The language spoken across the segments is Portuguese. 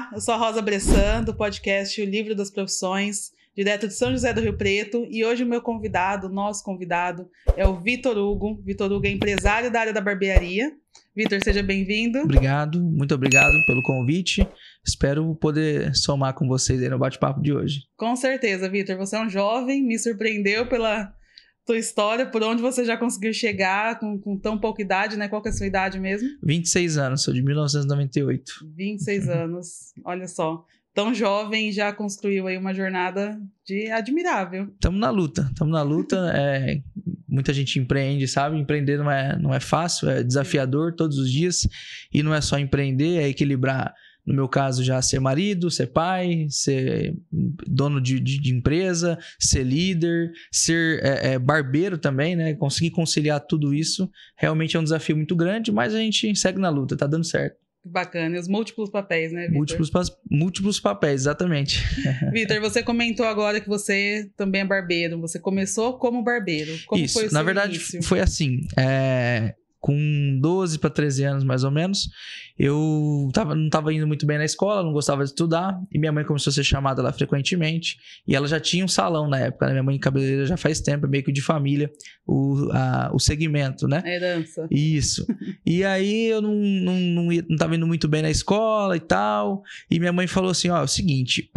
Olá, eu sou a Rosa Bressan, do podcast O Livro das Profissões, direto de São José do Rio Preto, e hoje o meu convidado, nosso convidado, é o Vitor Hugo. Vitor Hugo é empresário da área da barbearia. Vitor, seja bem-vindo. Obrigado, muito obrigado pelo convite. Espero poder somar com vocês aí no bate-papo de hoje. Com certeza, Vitor, você é um jovem, me surpreendeu pela tua história, por onde você já conseguiu chegar com tão pouca idade, né? Qual que é a sua idade mesmo? 26 anos, sou de 1998. 26 anos, olha só. Tão jovem, já construiu aí uma jornada admirável. Estamos na luta. Muita gente empreende, sabe? Empreender não é fácil, é desafiador todos os dias. E não é só empreender, é equilibrar. No meu caso, já ser marido, ser pai, ser dono de empresa, ser líder, ser barbeiro também, né? Conseguir conciliar tudo isso realmente é um desafio muito grande, mas a gente segue na luta, tá dando certo. Bacana, e os múltiplos papéis, né, Vitor? Múltiplos papéis, exatamente. Vitor, você comentou agora que você também é barbeiro. Você começou como barbeiro. Como isso, foi o na seu verdade, início? foi assim. Com 12 para 13 anos, mais ou menos, eu não estava indo muito bem na escola, não gostava de estudar, e minha mãe começou a ser chamada lá frequentemente, e ela já tinha um salão na época, né? Minha mãe cabeleireira já faz tempo, é meio que de família, o segmento, né? A herança. Isso. E aí eu não estava indo muito bem na escola e tal, e minha mãe falou assim, ó, é o seguinte,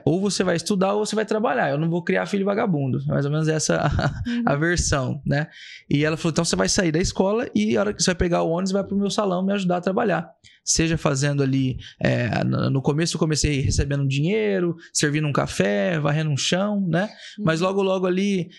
ou você vai estudar ou você vai trabalhar, eu não vou criar filho vagabundo, mais ou menos essa a versão, né? E ela falou, então você vai sair da escola e a hora que você vai pegar o ônibus, vai pro meu salão me ajudar a trabalhar. Seja fazendo ali... no começo eu comecei recebendo um dinheiro, servindo um café, varrendo um chão, né? Mas logo ali,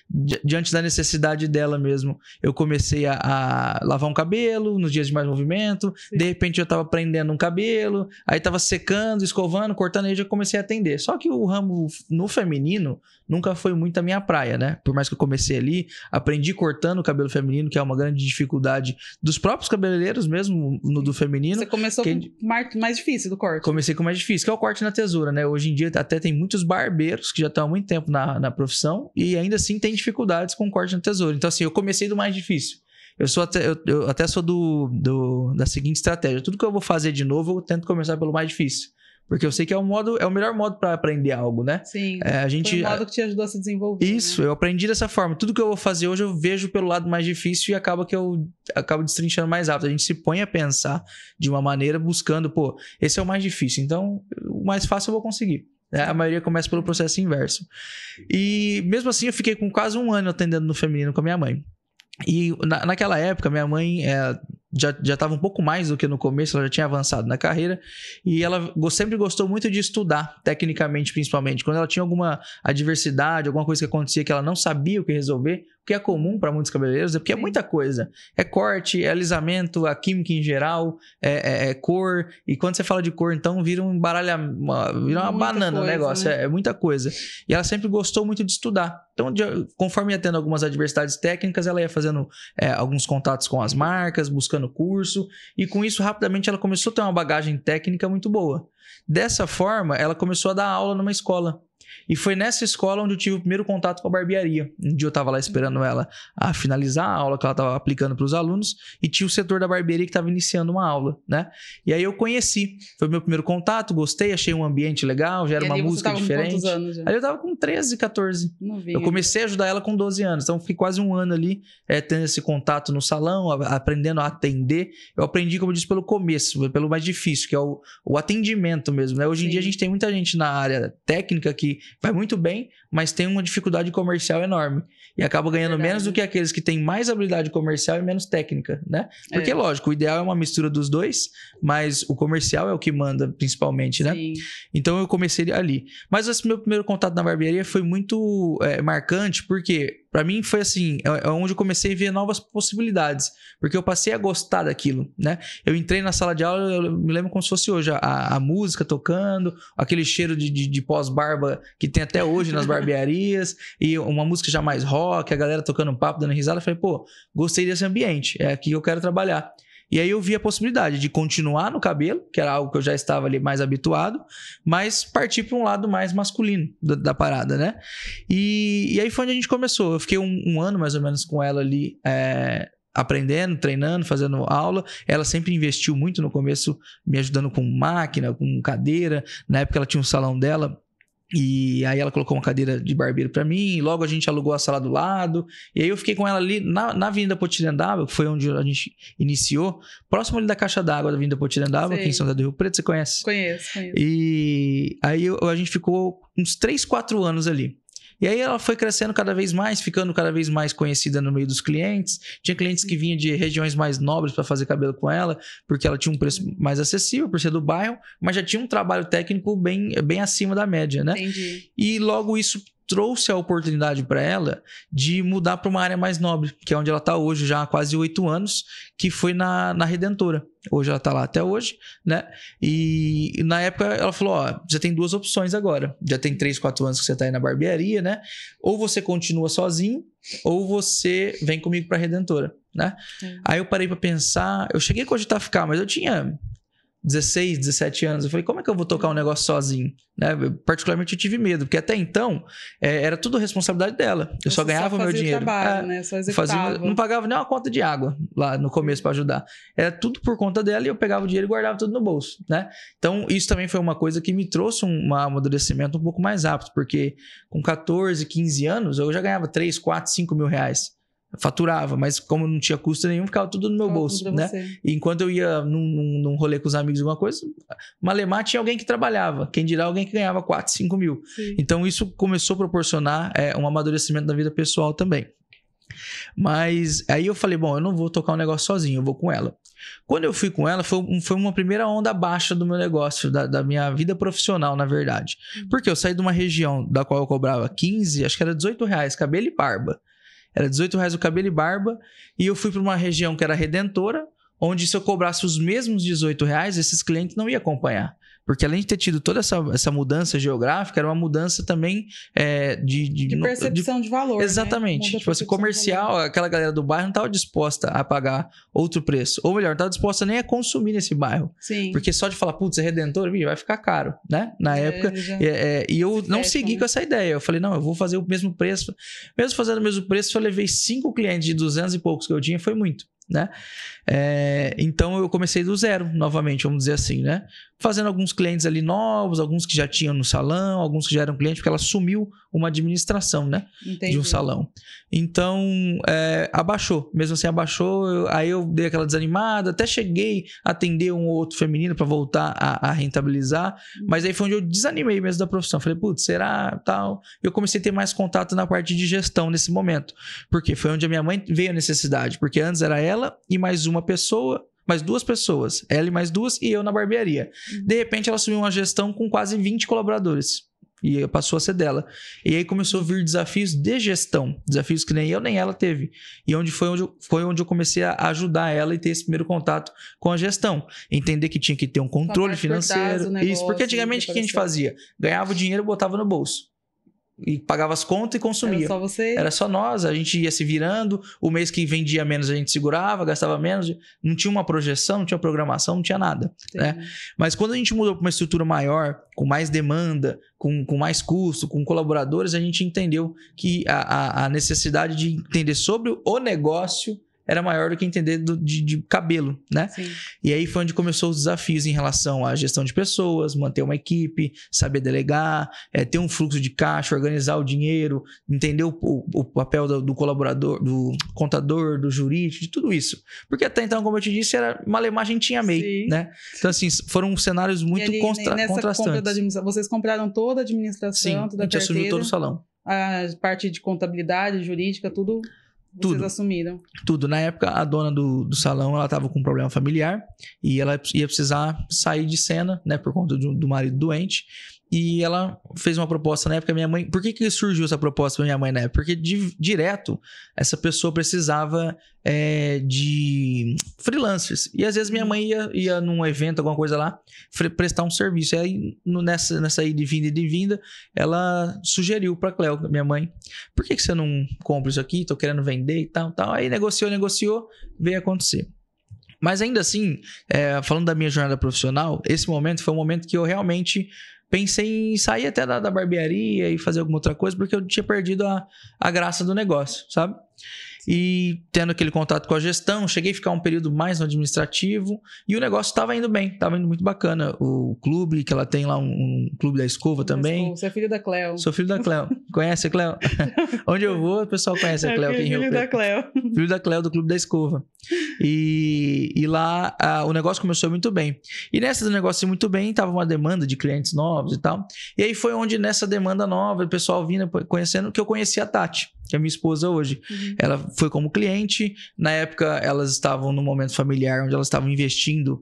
diante da necessidade dela mesmo, eu comecei a lavar um cabelo nos dias de mais movimento. Sim. De repente eu tava prendendo um cabelo, aí tava secando, escovando, cortando, aí eu já comecei a atender. Só que o ramo no feminino nunca foi muito a minha praia, né? Por mais que eu comecei ali, aprendi cortando o cabelo feminino, que é uma grande dificuldade dos próprios cabeleireiros mesmo, do feminino. Você começou com o mais difícil do corte. Comecei com o mais difícil, que é o corte na tesoura, né? Hoje em dia até tem muitos barbeiros que já estão há muito tempo na profissão e ainda assim tem dificuldades com o corte na tesoura. Então assim, eu comecei do mais difícil. Eu até sou da seguinte estratégia. Tudo que eu vou fazer de novo, eu tento começar pelo mais difícil. Porque eu sei que é o melhor modo para aprender algo, né? Sim, foi o modo que te ajudou a se desenvolver. Isso, né? Eu aprendi dessa forma. Tudo que eu vou fazer hoje eu vejo pelo lado mais difícil e acaba que eu acabo destrinchando mais rápido. A gente se põe a pensar de uma maneira buscando, pô, esse é o mais difícil, então o mais fácil eu vou conseguir. A maioria começa pelo processo inverso. E mesmo assim eu fiquei com quase um ano atendendo no feminino com a minha mãe. E naquela época minha mãe já estava um pouco mais do que no começo, ela já tinha avançado na carreira e ela sempre gostou muito de estudar, tecnicamente principalmente. Quando ela tinha alguma adversidade, alguma coisa que acontecia que ela não sabia o que resolver, o que é comum para muitos cabeleireiros, porque é muita coisa. É corte, é alisamento, a química em geral, é cor. E quando você fala de cor, então vira uma banana o negócio, né? É muita coisa. E ela sempre gostou muito de estudar. Então, conforme ia tendo algumas adversidades técnicas, ela ia fazendo alguns contatos com as marcas, buscando curso, e com isso, rapidamente, ela começou a ter uma bagagem técnica muito boa. Dessa forma, ela começou a dar aula numa escola. E foi nessa escola onde eu tive o primeiro contato com a barbearia. Um dia eu estava lá esperando ela a finalizar a aula que ela estava aplicando para os alunos e tinha o setor da barbearia que estava iniciando uma aula, né? E aí eu conheci. Foi o meu primeiro contato, gostei, achei um ambiente legal, já era uma música diferente. Com quantos anos já? Aí eu estava com 13, 14. Novinho. Eu comecei a ajudar ela com 12 anos. Então fiquei quase um ano ali tendo esse contato no salão, aprendendo a atender. Eu aprendi, como eu disse, pelo começo, pelo mais difícil, que é o atendimento mesmo, né? Hoje em dia a gente tem muita gente na área técnica que vai muito bem, mas tem uma dificuldade comercial enorme. E acaba ganhando menos do que aqueles que têm mais habilidade comercial e menos técnica, né? Porque, lógico, o ideal é uma mistura dos dois, mas o comercial é o que manda, principalmente, né? Sim. Então, eu comecei ali. Mas esse meu primeiro contato na barbearia foi muito marcante, porque... Pra mim foi assim, é onde eu comecei a ver novas possibilidades, porque eu passei a gostar daquilo, né? Eu entrei na sala de aula, eu me lembro como se fosse hoje, a música tocando, aquele cheiro de pós-barba que tem até hoje nas barbearias, e uma música já mais rock, a galera tocando um papo, dando risada. Eu falei, pô, gostei desse ambiente, é aqui que eu quero trabalhar. E aí eu vi a possibilidade de continuar no cabelo, que era algo que eu já estava ali mais habituado, mas partir para um lado mais masculino da parada, né? E aí foi onde a gente começou. Eu fiquei um ano mais ou menos com ela ali, aprendendo, treinando, fazendo aula. Ela sempre investiu muito no começo, me ajudando com máquina, com cadeira. Na época ela tinha um salão dela. E aí ela colocou uma cadeira de barbeiro pra mim, logo a gente alugou a sala do lado, e aí eu fiquei com ela ali na Avenida Potirendaba, que foi onde a gente iniciou, próximo ali da caixa d'água da Avenida Potirendaba, aqui em São José do Rio Preto, você conhece? Conheço. E aí a gente ficou uns 3, 4 anos ali. E aí ela foi crescendo cada vez mais, ficando cada vez mais conhecida no meio dos clientes. Tinha clientes que vinham de regiões mais nobres para fazer cabelo com ela, porque ela tinha um preço mais acessível por ser do bairro, mas já tinha um trabalho técnico bem acima da média, né? Entendi. E logo isso trouxe a oportunidade para ela de mudar para uma área mais nobre, que é onde ela está hoje já há quase 8 anos, que foi na Redentora. Hoje ela está lá até hoje, né? E na época ela falou, ó, já tem 2 opções agora. Já tem 3, 4 anos que você está aí na barbearia, né? Ou você continua sozinho, ou você vem comigo para Redentora, né? Aí eu parei para pensar, eu cheguei a cogitar ficar, mas eu tinha 16, 17 anos. Eu falei, como é que eu vou tocar um negócio sozinho? Né? Particularmente eu tive medo, porque até então era tudo responsabilidade dela. Eu só ganhava o meu dinheiro. Trabalho, né? Só executava. Não pagava nem uma conta de água lá no começo para ajudar. Era tudo por conta dela e eu pegava o dinheiro e guardava tudo no bolso, né? Então isso também foi uma coisa que me trouxe um amadurecimento um pouco mais rápido, porque com 14, 15 anos eu já ganhava 3, 4, 5 mil reais. Faturava, mas como não tinha custo nenhum, ficava tudo no meu bolso, né? E enquanto eu ia num rolê com os amigos, alguma coisa, malemar tinha alguém que trabalhava, quem dirá alguém que ganhava 4, 5 mil. Sim. Então isso começou a proporcionar um amadurecimento da vida pessoal também. Mas aí eu falei, bom, eu não vou tocar um negócio sozinho, eu vou com ela. Quando eu fui com ela, foi uma primeira onda baixa do meu negócio, da minha vida profissional, na verdade. Porque eu saí de uma região da qual eu cobrava 15, acho que era 18 reais, cabelo e barba. Era 18 reais o cabelo e barba. E eu fui para uma região que era Redentora, onde se eu cobrasse os mesmos 18 reais, esses clientes não iam acompanhar. Porque além de ter tido toda essa mudança geográfica, era uma mudança também de percepção de valor. Exatamente. Né? Tipo assim, comercial, aquela galera do bairro não estava disposta a pagar outro preço. Ou melhor, não estava disposta nem a consumir nesse bairro. Sim. Porque só de falar, putz, é Redentor, vai ficar caro, né? Na época. E eu não segui com essa ideia. Eu falei, não, eu vou fazer o mesmo preço. Mesmo fazendo o mesmo preço, eu levei 5 clientes de 200 e poucos que eu tinha, foi muito. Né? Então eu comecei do zero novamente, vamos dizer assim, né? Fazendo alguns clientes ali novos, alguns que já tinham no salão, alguns que já eram clientes, porque ela assumiu uma administração, né? Entendi. De um salão. Então abaixou, mesmo assim abaixou, aí eu dei aquela desanimada, até cheguei a atender um ou outro feminino para voltar a rentabilizar, mas aí foi onde eu desanimei mesmo da profissão. Falei, putz, será tal? Eu comecei a ter mais contato na parte de gestão nesse momento, porque foi onde a minha mãe veio a necessidade, porque antes era ela e mais uma pessoa, mais 2 pessoas, ela e mais 2 e eu na barbearia. De repente ela assumiu uma gestão com quase 20 colaboradores e passou a ser dela. E aí começou a vir desafios de gestão, desafios que nem eu nem ela teve. E foi onde eu comecei a ajudar ela e ter esse primeiro contato com a gestão. Entender que tinha que ter um controle financeiro. Negócio, isso, porque antigamente o que a gente fazia? Ganhava o dinheiro e botava no bolso. E pagava as contas e consumia. Era só você? Era só nós, a gente ia se virando. O mês que vendia menos a gente segurava, gastava menos. Não tinha uma projeção, não tinha programação, não tinha nada, né? Mas quando a gente mudou para uma estrutura maior, com mais demanda, com mais custo, com colaboradores, a gente entendeu que a necessidade de entender sobre o negócio era maior do que entender de cabelo, né? Sim. E aí foi onde começou os desafios em relação à gestão de pessoas, manter uma equipe, saber delegar, ter um fluxo de caixa, organizar o dinheiro, entender o papel do colaborador, do contador, do jurídico, de tudo isso. Porque até então, como eu te disse, era malemar, a gente tinha MEI, né? Então, assim, foram cenários muito contrastantes. Vocês compraram toda a administração, toda a carteira? Assumiu todo o salão. A parte de contabilidade, jurídica, tudo... Vocês assumiram? Tudo. Na época, a dona do salão, ela estava com um problema familiar e ela ia precisar sair de cena, né, por conta do marido doente. E ela fez uma proposta na época, minha mãe... Por que surgiu essa proposta pra minha mãe na época? Porque direto essa pessoa precisava de freelancers. E às vezes minha mãe ia num evento, alguma coisa lá, prestar um serviço. E aí nessa ida e vinda, ela sugeriu pra Cléo, minha mãe, por que você não compra isso aqui? Tô querendo vender e tal. Aí negociou, veio acontecer. Mas ainda assim, falando da minha jornada profissional, esse momento foi um momento que eu realmente... pensei em sair até da barbearia e fazer alguma outra coisa, porque eu tinha perdido a graça do negócio, sabe? E tendo aquele contato com a gestão, cheguei a ficar um período mais no administrativo e o negócio estava indo bem, estava indo muito bacana. O clube, que ela tem lá, um clube da escova também. Você é filho da Cleo. Sou filho da Cleo. Conhece a Cleo? Onde eu vou, o pessoal conhece a Cleo. Filho da Cleo. Filho da Cleo, do clube da escova. E lá o negócio começou muito bem. E nessa do negócio muito bem, tava uma demanda de clientes novos e tal. E aí foi onde nessa demanda nova, o pessoal vindo, conhecendo, que eu conheci a Tati, que é minha esposa hoje. Ela foi como cliente. Na época, elas estavam num momento familiar onde elas estavam investindo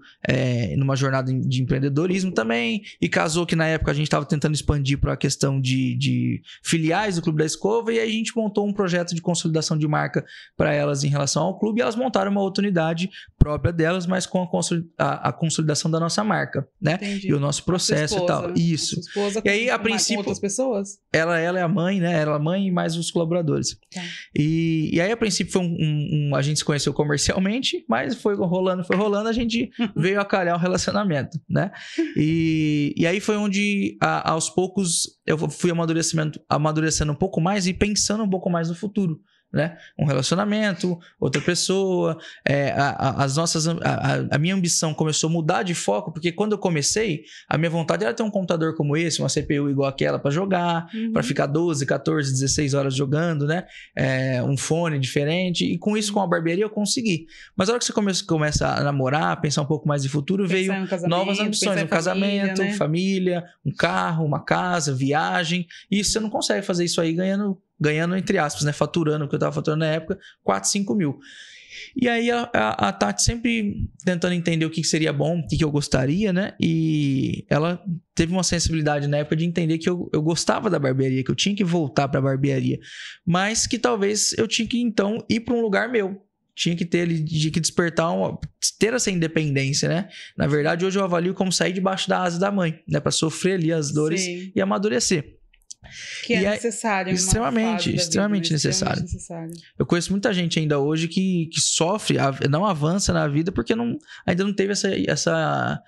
numa jornada de empreendedorismo também. E casou que na época a gente estava tentando expandir para a questão de filiais do Clube da Escova. E aí a gente montou um projeto de consolidação de marca para elas em relação ao clube. E elas montaram uma outra unidade própria delas, mas com a consolidação da nossa marca, né? Entendi. E o nosso processo e tal. Isso. Esposa E aí, a princípio, com outras pessoas? Ela é a mãe, né? Ela é a mãe e mais os colaboradores. Tá. E aí, a princípio, foi a gente se conheceu comercialmente, mas foi rolando, a gente veio a calhar o relacionamento, né? E aí foi onde, aos poucos, eu fui amadurecendo um pouco mais e pensando um pouco mais no futuro. Né? Um relacionamento, outra pessoa, a minha ambição começou a mudar de foco, porque quando eu comecei, a minha vontade era ter um computador como esse, uma CPU igual aquela para jogar, para ficar 12, 14, 16 horas jogando, né? Um fone diferente, e com isso, com a barbearia, eu consegui. Mas a hora que você começa a namorar, pensar um pouco mais de futuro, veio novas ambições, um casamento, né? Família, um carro, uma casa, viagem, e você não consegue fazer isso aí ganhando entre aspas, né? Faturando, o que eu tava faturando na época, 4, 5 mil. E aí a Tati sempre tentando entender o que seria bom, o que eu gostaria, né? E ela teve uma sensibilidade na época de entender que eu gostava da barbearia, que eu tinha que voltar pra barbearia, mas que talvez eu tinha que então ir para um lugar meu. Tinha que despertar, ter essa independência, né? Na verdade, hoje eu avalio como sair debaixo da asa da mãe, né? Para sofrer ali as dores. Sim. E amadurecer. Que é necessário. Extremamente necessário. Eu conheço muita gente ainda hoje que sofre, não avança na vida porque ainda não teve essa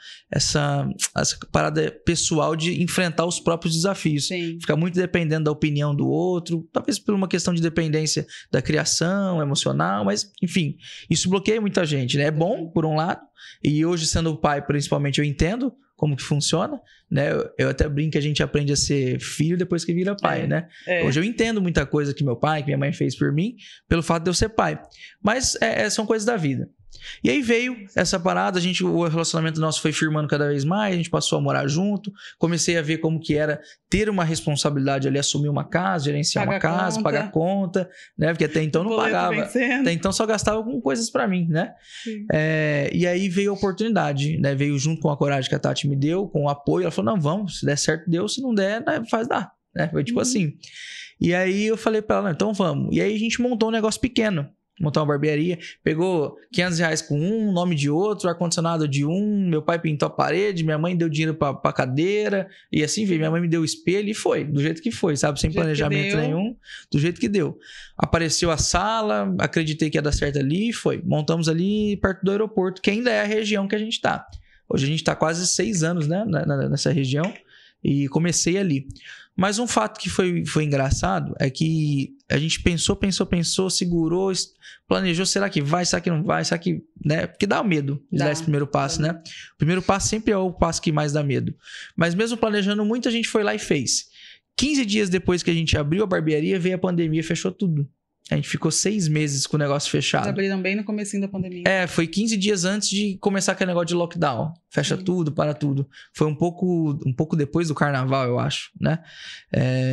parada pessoal de enfrentar os próprios desafios. Sim. Fica muito dependendo da opinião do outro, talvez por uma questão de dependência da criação emocional, mas enfim, isso bloqueia muita gente, né? É bom, por um lado, e hoje sendo pai, principalmente, eu entendo como que funciona, né? Eu até brinco que a gente aprende a ser filho depois que vira pai, né? Hoje eu entendo muita coisa que meu pai, que minha mãe fez por mim, pelo fato de eu ser pai. Mas são coisas da vida. E aí veio essa parada, o relacionamento nosso foi firmando cada vez mais, a gente passou a morar junto, comecei a ver como que era ter uma responsabilidade ali, assumir uma casa, gerenciar uma casa, pagar conta, né? Porque até então não pagava, até então só gastava com coisas pra mim, né? E aí veio a oportunidade, né? Veio junto com a coragem que a Tati me deu, com o apoio, ela falou, não, vamos, se der certo deu, se não der, faz dar, né? Foi tipo assim. E aí eu falei pra ela, não, então vamos. E aí a gente montou um negócio pequeno. Montar uma barbearia, pegou R$500 com um, nome de outro, ar-condicionado de um, meu pai pintou a parede, minha mãe deu dinheiro pra cadeira, e assim veio, minha mãe me deu o espelho e foi, do jeito que foi, sabe, sem planejamento nenhum, do jeito que deu. Apareceu a sala, acreditei que ia dar certo ali, foi, montamos ali perto do aeroporto, que ainda é a região que a gente tá. Hoje a gente tá quase 6 anos, né, nessa região, e comecei ali. Mas um fato que foi engraçado é que a gente pensou, segurou, planejou, será que vai, será que não vai, será que, né? Porque dá medo de dar esse primeiro passo, né? O primeiro passo sempre é o passo que mais dá medo. Mas mesmo planejando muito, a gente foi lá e fez. 15 dias depois que a gente abriu a barbearia, veio a pandemia e fechou tudo. A gente ficou 6 meses com o negócio fechado. Vocês abriram bem no comecinho da pandemia. Foi 15 dias antes de começar aquele negócio de lockdown. Fecha tudo, para tudo. Foi um pouco depois do carnaval, eu acho, né?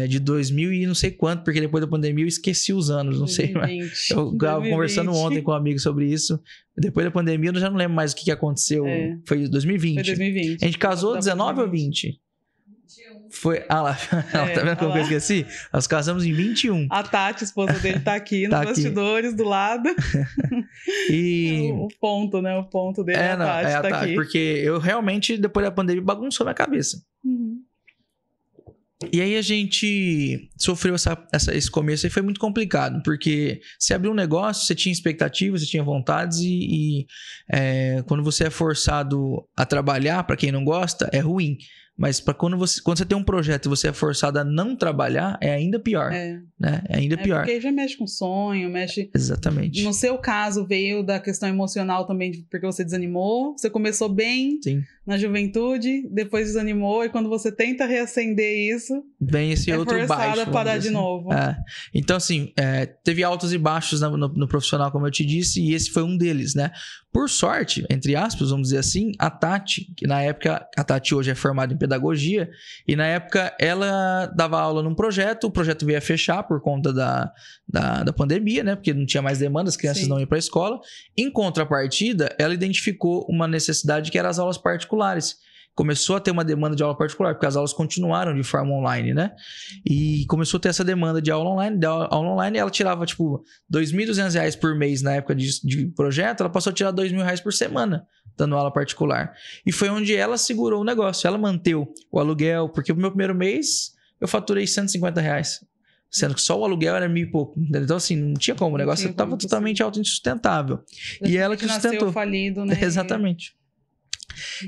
De 2000 e não sei quanto, porque depois da pandemia eu esqueci os anos, não 2020, sei. Eu estava conversando ontem com um amigo sobre isso. Depois da pandemia eu já não lembro mais o que aconteceu. Foi 2020. Foi 2020. A gente casou 19 ou 20? Foi. Ah lá, tá vendo como eu esqueci? Nós casamos em 21. A Tati, esposa dele, tá aqui nos bastidores do lado. E o ponto, né? O ponto dele a Tati tá aqui. Porque eu realmente, depois da pandemia, bagunçou minha cabeça. E aí a gente sofreu esse começo e foi muito complicado, porque você abriu um negócio, você tinha expectativas, você tinha vontades e quando você é forçado a trabalhar, para quem não gosta, é ruim. Mas quando você tem um projeto e você é forçado a não trabalhar, é ainda pior. Né? É ainda pior. Porque já mexe com sonho, mexe... Exatamente. No seu caso, veio da questão emocional também, porque você desanimou. Você começou bem na juventude, depois desanimou, e quando você tenta reacender isso, vem esse outro baixo. É forçado a parar de novo. Então, assim, teve altos e baixos no profissional, como eu te disse, e esse foi um deles, né? Por sorte, entre aspas, vamos dizer assim, a Tati, que na época, a Tati hoje é formada em pedagogia, e na época ela dava aula num projeto, o projeto veio a fechar por conta da pandemia, né? Porque não tinha mais demanda, as crianças não iam para a escola. Em contrapartida, ela identificou uma necessidade que era as aulas particulares. Começou a ter uma demanda de aula particular, porque as aulas continuaram de forma online, né? E começou a ter essa demanda de aula online, ela tirava, tipo, R$2.200 por mês na época de projeto, ela passou a tirar R$2.000 por semana, dando aula particular. E foi onde ela segurou o negócio, ela manteve o aluguel, porque no meu primeiro mês eu faturei R$150. Sendo que só o aluguel era 1.000 e pouco. Então, assim, não tinha como. O negócio estava totalmente autossustentável. E ela que sustentou. Nasceu falido, né? Exatamente.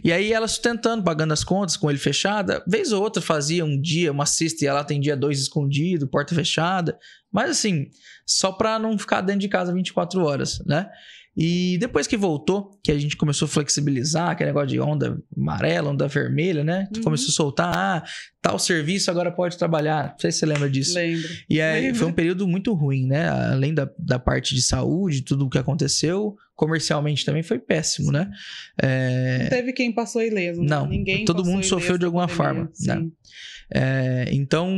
E aí ela sustentando, pagando as contas com ele fechada. Vez ou outra fazia um dia, uma sexta, e ela atendia 2 escondidos, porta fechada. Mas assim, só para não ficar dentro de casa 24 horas, né? E depois que voltou, que a gente começou a flexibilizar, aquele negócio de onda amarela, onda vermelha, né? Começou a soltar, tal serviço agora pode trabalhar. Não sei se você lembra disso. Lembro. E aí foi um período muito ruim, né? Além da parte de saúde, tudo o que aconteceu, comercialmente também foi péssimo, né? Não teve quem passou ileso. Né? Não, todo mundo sofreu de alguma forma, né? Então...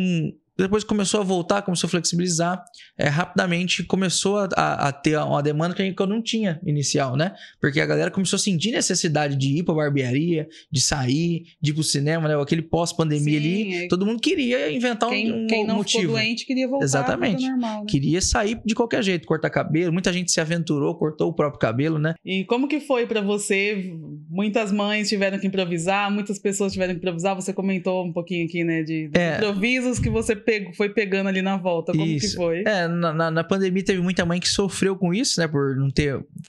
Depois começou a voltar, começou a flexibilizar. Rapidamente começou a ter uma demanda que eu não tinha inicial, né? Porque a galera começou a sentir necessidade de ir pra barbearia, de sair, de ir pro cinema, né? Aquele pós-pandemia ali. Todo mundo queria inventar um motivo. Quem não ficou doente queria voltar. Exatamente. Pro normal, né? Queria sair de qualquer jeito, cortar cabelo. Muita gente se aventurou, cortou o próprio cabelo, né? E como que foi pra você? Muitas mães tiveram que improvisar, muitas pessoas tiveram que improvisar. Você comentou um pouquinho aqui, né? De improvisos que você foi pegando ali na volta. Como que foi? Na pandemia teve muita mãe que sofreu com isso, né? Por não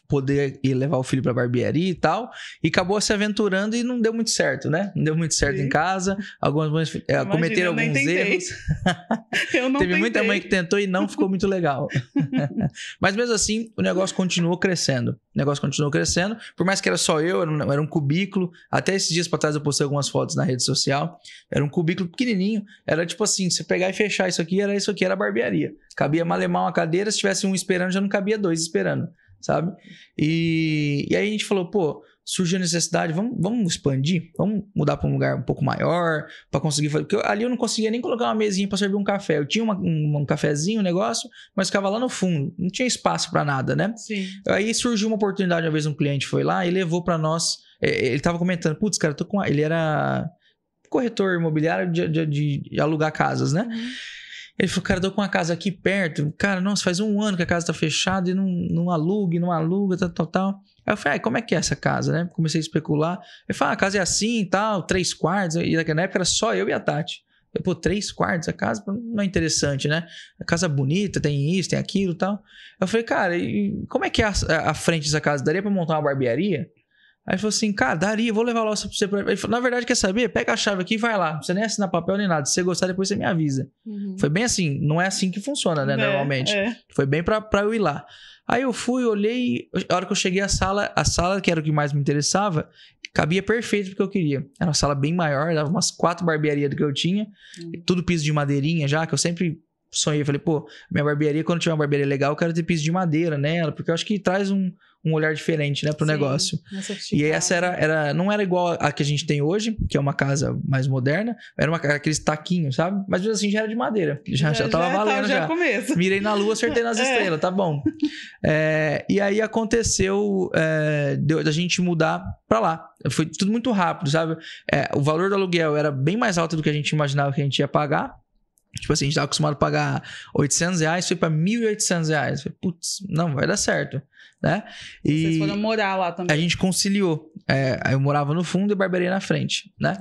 poder ir levar o filho pra barbearia e tal. E acabou se aventurando e não deu muito certo, né? Não deu muito certo em casa. Algumas mães cometeram alguns erros. Eu não Teve tentei. muita mãe que tentou e não ficou muito legal. Mas mesmo assim, o negócio continuou crescendo. Por mais que era só eu, era um cubículo. Até esses dias pra trás eu postei algumas fotos na rede social. Era um cubículo pequenininho. Era tipo assim, você pegar e fechar isso aqui, era a barbearia. Cabia malemar uma cadeira, se tivesse um esperando, já não cabia 2 esperando, sabe? E aí a gente falou, pô, surgiu a necessidade, vamos expandir? Vamos mudar para um lugar um pouco maior, para conseguir fazer... Porque ali eu não conseguia nem colocar uma mesinha para servir um café. Eu tinha um cafezinho, um negócio, mas ficava lá no fundo. Não tinha espaço para nada, né? Sim. Aí surgiu uma oportunidade, uma vez um cliente foi lá e levou para nós... Ele tava comentando, putz, cara, ele era corretor imobiliário de alugar casas, né? Ele falou, cara, tô com uma casa aqui perto. Cara, nossa, faz 1 ano que a casa tá fechada e não aluga, tal. Aí eu falei, como é que é essa casa, né? Comecei a especular. Ele falou, a casa é assim e tal, 3 quartos. E na época era só eu e a Tati. Eu, pô, 3 quartos, a casa não é interessante, né? A casa bonita, tem isso, tem aquilo e tal. Eu falei, cara, e como é que é a frente dessa casa? Daria pra montar uma barbearia? Aí ele falou assim, cara, daria, vou levar lá pra você. Ele falou, na verdade, quer saber? Pega a chave aqui e vai lá. Não precisa nem assinar papel nem nada. Se você gostar, depois você me avisa. Foi bem assim, não é assim que funciona, né, normalmente. Foi bem pra eu ir lá. Aí eu fui, olhei, a hora que eu cheguei à sala, que era o que mais me interessava, cabia perfeito porque eu queria. Era uma sala bem maior, dava umas 4 barbearias do que eu tinha. Tudo piso de madeirinha já, que eu sempre sonhei. Falei, pô, minha barbearia, quando tiver uma barbearia legal, eu quero ter piso de madeira nela, porque eu acho que traz um olhar diferente, né, pro negócio. E essa não era igual a que a gente tem hoje, que é uma casa mais moderna, era aqueles taquinhos, sabe? Mas mesmo assim já era de madeira. Já tava valendo já. Começo. Mirei na lua, acertei nas estrelas, tá bom. E aí aconteceu da gente mudar pra lá. Foi tudo muito rápido, sabe? O valor do aluguel era bem mais alto do que a gente imaginava que a gente ia pagar. Tipo assim, a gente tava acostumado a pagar R$800, foi pra R$1.800. Falei, putz, não, vai dar certo, né? E vocês foram morar lá também. A gente conciliou. Eu morava no fundo e barbearia na frente, né?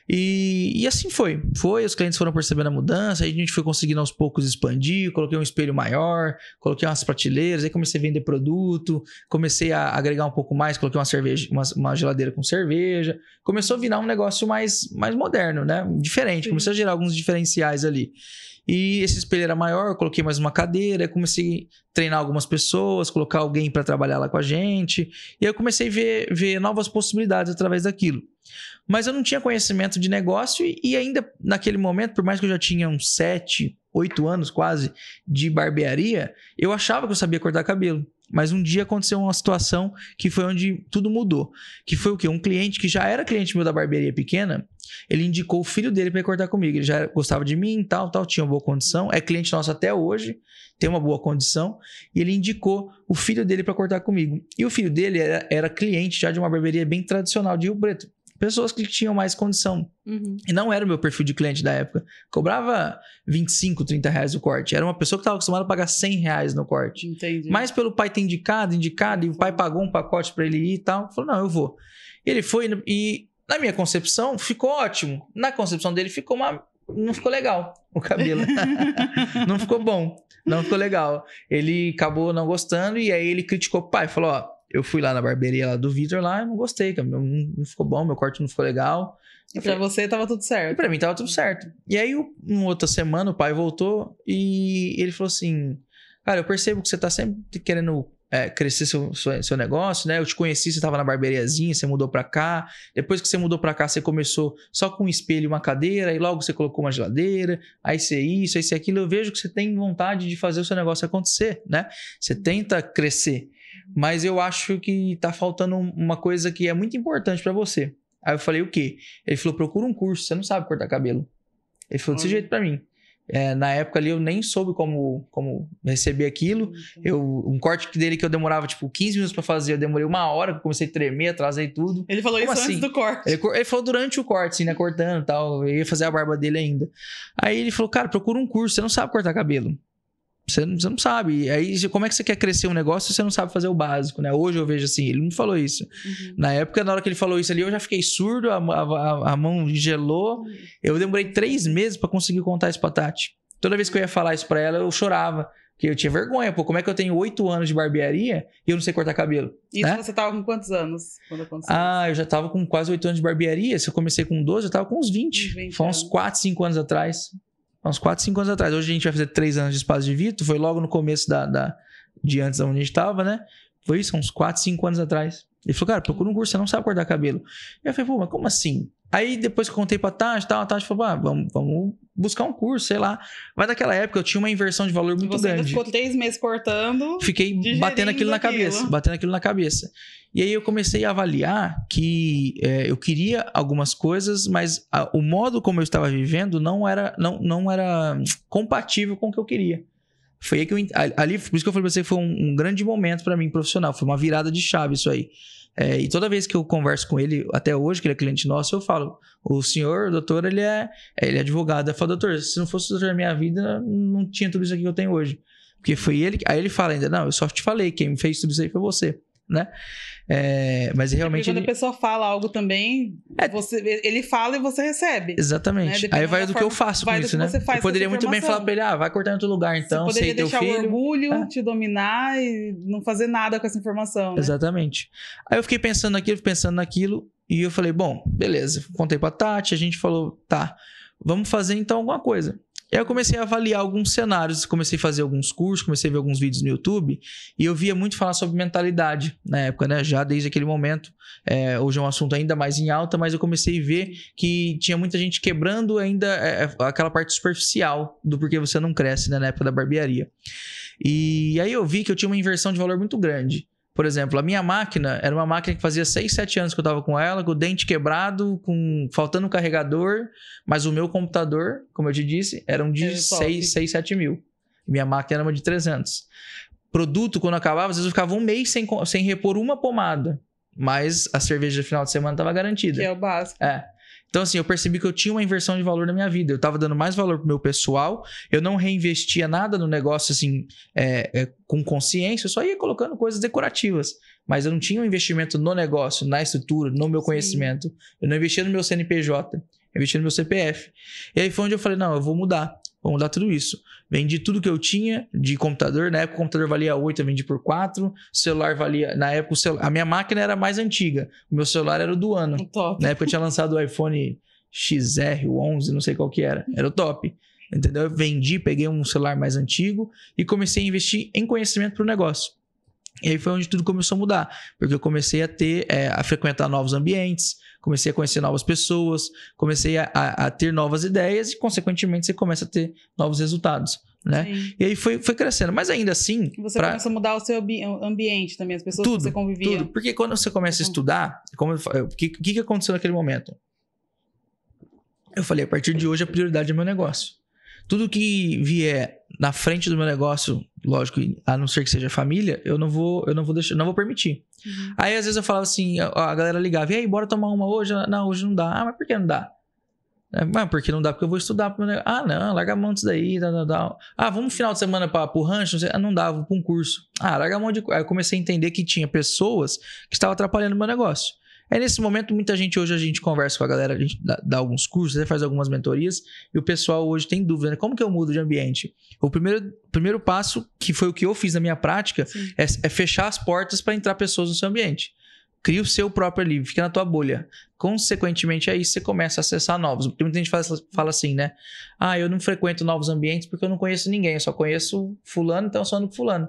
E assim foi. Os clientes foram percebendo a mudança, aí a gente foi conseguindo aos poucos expandir, coloquei um espelho maior, coloquei umas prateleiras, aí comecei a vender produto, comecei a agregar um pouco mais, coloquei uma cerveja, uma geladeira com cerveja. Começou a virar um negócio mais moderno, né? Diferente, Sim. começou a gerar alguns diferenciais ali. E esse espelho era maior, eu coloquei mais uma cadeira, comecei a treinar algumas pessoas, colocar alguém para trabalhar lá com a gente. E aí eu comecei a ver novas possibilidades através daquilo. Mas eu não tinha conhecimento de negócio e ainda naquele momento, por mais que eu já tinha uns 7, 8 anos quase de barbearia, eu achava que eu sabia cortar cabelo. Mas um dia aconteceu uma situação que foi onde tudo mudou. Que foi o quê? Um cliente que já era cliente meu da barbearia pequena, ele indicou o filho dele para ir cortar comigo. Ele já gostava de mim, tal, tinha uma boa condição. É cliente nosso até hoje, tem uma boa condição. E ele indicou o filho dele para cortar comigo. E o filho dele era cliente já de uma barbearia bem tradicional de Rio Preto. Pessoas que tinham mais condição. Uhum. E não era o meu perfil de cliente da época. Cobrava 25, 30 reais o corte. Era uma pessoa que estava acostumada a pagar 100 reais no corte. Entendi. Mas pelo pai ter indicado, e o pai pagou um pacote para ele ir e tal. Falou, não, eu vou. Ele foi e na minha concepção ficou ótimo. Na concepção dele não ficou legal o cabelo. Não ficou bom. Não ficou legal. Ele acabou não gostando e aí ele criticou o pai. Falou, ó, eu fui lá na barbearia lá do Vitor lá, eu não gostei, não ficou bom, meu corte não ficou legal. E pra você tava tudo certo. E pra mim tava tudo certo. E aí, uma outra semana, o pai voltou e ele falou assim, cara, eu percebo que você tá sempre querendo crescer seu negócio, né? Eu te conheci, você tava na barbeariazinha, você mudou pra cá. Depois que você mudou pra cá, você começou só com um espelho e uma cadeira, e logo você colocou uma geladeira, aí você isso, aí você aquilo. Eu vejo que você tem vontade de fazer o seu negócio acontecer, né? Você tenta crescer. Mas eu acho que tá faltando uma coisa que é muito importante pra você. Aí eu falei, o quê? Ele falou, procura um curso, você não sabe cortar cabelo. Ele falou desse jeito pra mim. Na época ali eu nem soube como receber aquilo. Um corte dele que eu demorava tipo 15 minutos pra fazer, eu demorei 1 hora, eu comecei a tremer, atrasei tudo. Ele falou como isso assim? Antes do corte. Ele falou durante o corte, assim, né? Cortando e tal. Eu ia fazer a barba dele ainda. Aí ele falou, cara, procura um curso, você não sabe cortar cabelo. Você não sabe. Aí, como é que você quer crescer um negócio se você não sabe fazer o básico, né? Hoje eu vejo assim, ele não falou isso. Uhum. Na época, na hora que ele falou isso ali, eu já fiquei surdo, a mão gelou. Eu demorei 3 meses pra conseguir contar isso pra Tati. Toda vez que eu ia falar isso pra ela, eu chorava. Porque eu tinha vergonha, pô. Como é que eu tenho 8 anos de barbearia e eu não sei cortar cabelo? Isso, né? Você tava com quantos anos quando aconteceu? Eu já tava com quase 8 anos de barbearia. Se eu comecei com 12, eu tava com uns 20. Foi uns 4, 5 anos atrás. Uns 4, 5 anos atrás. Hoje a gente vai fazer 3 anos de Espaço de Vito. Foi logo no começo de antes da onde a gente tava, né? Foi isso, uns 4, 5 anos atrás. Ele falou, cara, procura um curso, você não sabe cortar cabelo. Eu falei, pô, mas como assim? Aí depois que eu contei pra Tati, a Tati falou, vamos buscar um curso, sei lá. Mas naquela época eu tinha uma inversão de valor muito Você grande. Você ficou 3 meses cortando. Fiquei batendo aquilo na cabeça. E aí eu comecei a avaliar que eu queria algumas coisas, mas o modo como eu estava vivendo não era compatível com o que eu queria. Foi aí que ali, por isso que eu falei pra você que foi um grande momento pra mim profissional. Foi uma virada de chave isso aí. E toda vez que eu converso com ele, até hoje, que ele é cliente nosso, eu falo, o senhor, o doutor, ele é advogado. Eu falo, doutor, se não fosse o doutor na minha vida, não tinha tudo isso aqui que eu tenho hoje. Porque foi ele, aí ele fala ainda, não, eu só te falei, quem me fez tudo isso aí foi você, né? Mas realmente quando a pessoa fala algo também, ele fala e você recebe. Exatamente. Né? Aí vai do que eu faço com isso, né? Eu poderia muito bem falar pra ele, vai cortar em outro lugar, então, você poderia deixar teu filho. O orgulho te dominar e não fazer nada com essa informação, né? Exatamente. Aí eu fiquei pensando naquilo, e eu falei, bom, beleza. Contei pra Tati, a gente falou, tá, vamos fazer então alguma coisa. E aí eu comecei a avaliar alguns cenários, comecei a fazer alguns cursos, comecei a ver alguns vídeos no YouTube, e eu via muito falar sobre mentalidade na época, né? Já desde aquele momento, hoje é um assunto ainda mais em alta, mas eu comecei a ver que tinha muita gente quebrando ainda aquela parte superficial do porquê você não cresce, né? Na época da barbearia. E aí eu vi que eu tinha uma inversão de valor muito grande. Por exemplo, a minha máquina era uma máquina que fazia 6, 7 anos que eu tava com ela, com o dente quebrado, faltando um carregador, mas o meu computador, como eu te disse, era um de 6, 7 mil. Minha máquina era uma de 300. Produto, quando acabava, às vezes eu ficava 1 mês sem repor uma pomada, mas a cerveja de final de semana estava garantida. Que é o básico. Então, assim, eu percebi que eu tinha uma inversão de valor na minha vida. Eu tava dando mais valor pro meu pessoal, eu não reinvestia nada no negócio, assim, com consciência, eu só ia colocando coisas decorativas. Mas eu não tinha um investimento no negócio, na estrutura, no meu conhecimento. Eu não investia no meu CNPJ. investi no meu CPF. E aí foi onde eu falei, não, eu vou mudar tudo isso. Vendi tudo que eu tinha de computador. Na época o computador valia 8, eu vendi por 4. O celular valia... Na época a minha máquina era mais antiga. O meu celular era o do ano. Top. Na época eu tinha lançado o iPhone XR, o 11, não sei qual que era. Era o top. Entendeu? Eu vendi, peguei um celular mais antigo e comecei a investir em conhecimento para o negócio. E aí foi onde tudo começou a mudar. Porque eu comecei a frequentar novos ambientes, comecei a conhecer novas pessoas, comecei a ter novas ideias e, consequentemente, você começa a ter novos resultados, né? Sim. E aí foi crescendo. Mas ainda assim... Você começou a mudar o seu ambiente também, as pessoas que você convivia. Tudo. Porque quando você começa a estudar, o que aconteceu naquele momento? Eu falei, a partir de hoje a prioridade é meu negócio. Tudo que vier na frente do meu negócio, lógico, a não ser que seja família, eu não vou permitir. Uhum. Aí, às vezes, eu falava assim, a galera ligava, e aí, bora tomar uma hoje? Não, hoje não dá. Ah, mas por que não dá? Mas porque não dá? Porque eu vou estudar pro meu negócio. Ah, não, larga a mão disso daí, tal. Ah, vamos no final de semana pro rancho? Não dá, vou pra um curso. Ah, larga a mão de... Aí eu comecei a entender que tinha pessoas que estavam atrapalhando o meu negócio. Aí, nesse momento, muita gente, hoje a gente conversa com a galera, a gente dá alguns cursos, faz algumas mentorias, e o pessoal hoje tem dúvida, né? Como que eu mudo de ambiente? O primeiro passo, que foi o que eu fiz na minha prática, é fechar as portas para entrar pessoas no seu ambiente. Cria o seu próprio livro, fica na tua bolha. Consequentemente, aí você começa a acessar novos. Porque muita gente fala assim, né? Ah, eu não frequento novos ambientes porque eu não conheço ninguém, eu só conheço fulano, então eu só ando com fulano.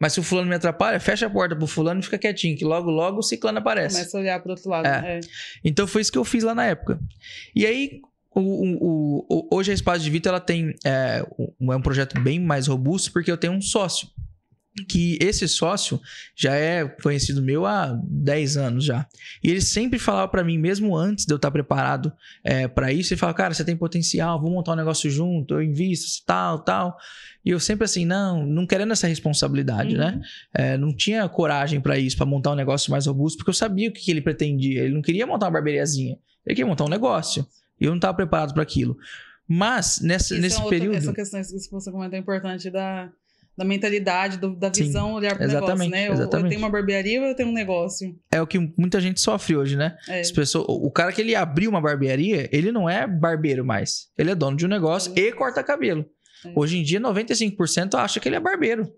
Mas se o fulano me atrapalha, fecha a porta pro fulano e fica quietinho, que logo o ciclano aparece. Começa a olhar pro outro lado. Então foi isso que eu fiz lá na época. E aí, hoje a Espaço de Vitor, ela tem um projeto bem mais robusto, porque eu tenho um sócio. Que esse sócio já é conhecido meu há 10 anos já. E ele sempre falava para mim, mesmo antes de eu estar preparado para isso, ele falava, cara, você tem potencial, vamos montar um negócio junto, eu invisto, tal. E eu sempre assim, não querendo essa responsabilidade, né? Não tinha coragem para isso, para montar um negócio mais robusto, porque eu sabia o que ele pretendia. Ele não queria montar uma barbeariazinha, ele queria montar um negócio. E eu não estava preparado para aquilo. Mas, nesse período... Essa questão que você comentou é importante da mentalidade, da visão, olhar para o negócio, né? Eu tenho uma barbearia ou eu tenho um negócio? É o que muita gente sofre hoje, né? As pessoas, o cara que ele abriu uma barbearia, ele não é barbeiro mais. Ele é dono de um negócio e corta cabelo. Hoje em dia, 95% acha que ele é barbeiro.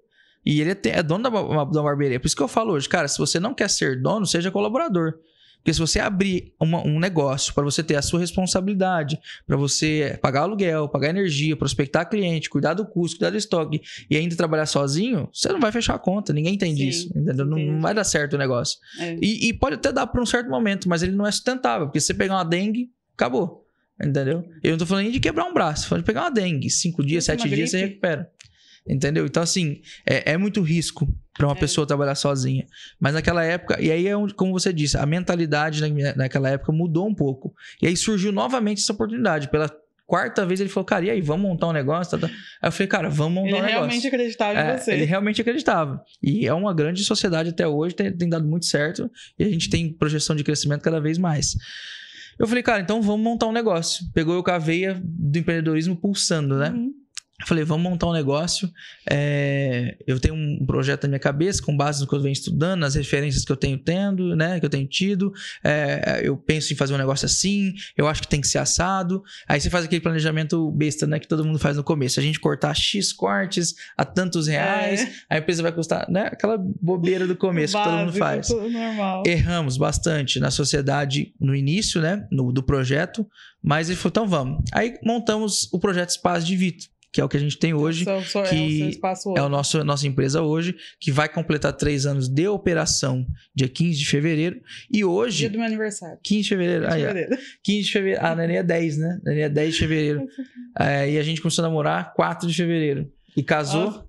E ele é dono da barbearia. Por isso que eu falo hoje, cara, se você não quer ser dono, seja colaborador. Porque se você abrir um negócio para você ter a sua responsabilidade, para você pagar aluguel, pagar energia, prospectar cliente, cuidar do custo, cuidar do estoque e ainda trabalhar sozinho, você não vai fechar a conta. Ninguém entende isso, entendeu? Não vai dar certo o negócio. E pode até dar para um certo momento, mas ele não é sustentável. Porque se você pegar uma dengue, acabou. Entendeu? Eu não tô falando nem de quebrar um braço, tô falando de pegar uma dengue. 5 dias, 7 dias, você recupera. Entendeu? Então, assim, é muito risco para uma pessoa trabalhar sozinha. Mas naquela época, e aí como você disse, a mentalidade naquela época mudou um pouco. E aí surgiu novamente essa oportunidade. Pela 4ª vez ele falou, cara, e aí, vamos montar um negócio? Aí eu falei, cara, vamos montar um negócio. Ele realmente acreditava em você. Ele realmente acreditava. E é uma grande sociedade até hoje, tem dado muito certo. E a gente tem projeção de crescimento cada vez mais. Eu falei, cara, então vamos montar um negócio. Pegou eu com a veia do empreendedorismo pulsando, né? Eu falei, vamos montar um negócio. Eu tenho um projeto na minha cabeça, com base no que eu venho estudando, nas referências que eu tenho tendo, né? Que eu tenho tido. Eu penso em fazer um negócio assim, eu acho que tem que ser assado. Aí você faz aquele planejamento besta, né? Que todo mundo faz no começo. A gente cortar X cortes a tantos reais, a empresa vai custar, né? Aquela bobeira do começo que todo mundo faz. Normal. Erramos bastante na sociedade no início, né? Do projeto. Mas ele falou, então vamos. Aí montamos o projeto Espaço de Vitor, que é o que a gente tem hoje, que é a nossa empresa hoje, que vai completar 3 anos de operação dia 15 de fevereiro. E hoje... Dia do meu aniversário. 15 de fevereiro. 15 de fevereiro. A Nenê é 10, né? A Nenê é 10 de fevereiro. E a gente começou a namorar 4 de fevereiro. E casou...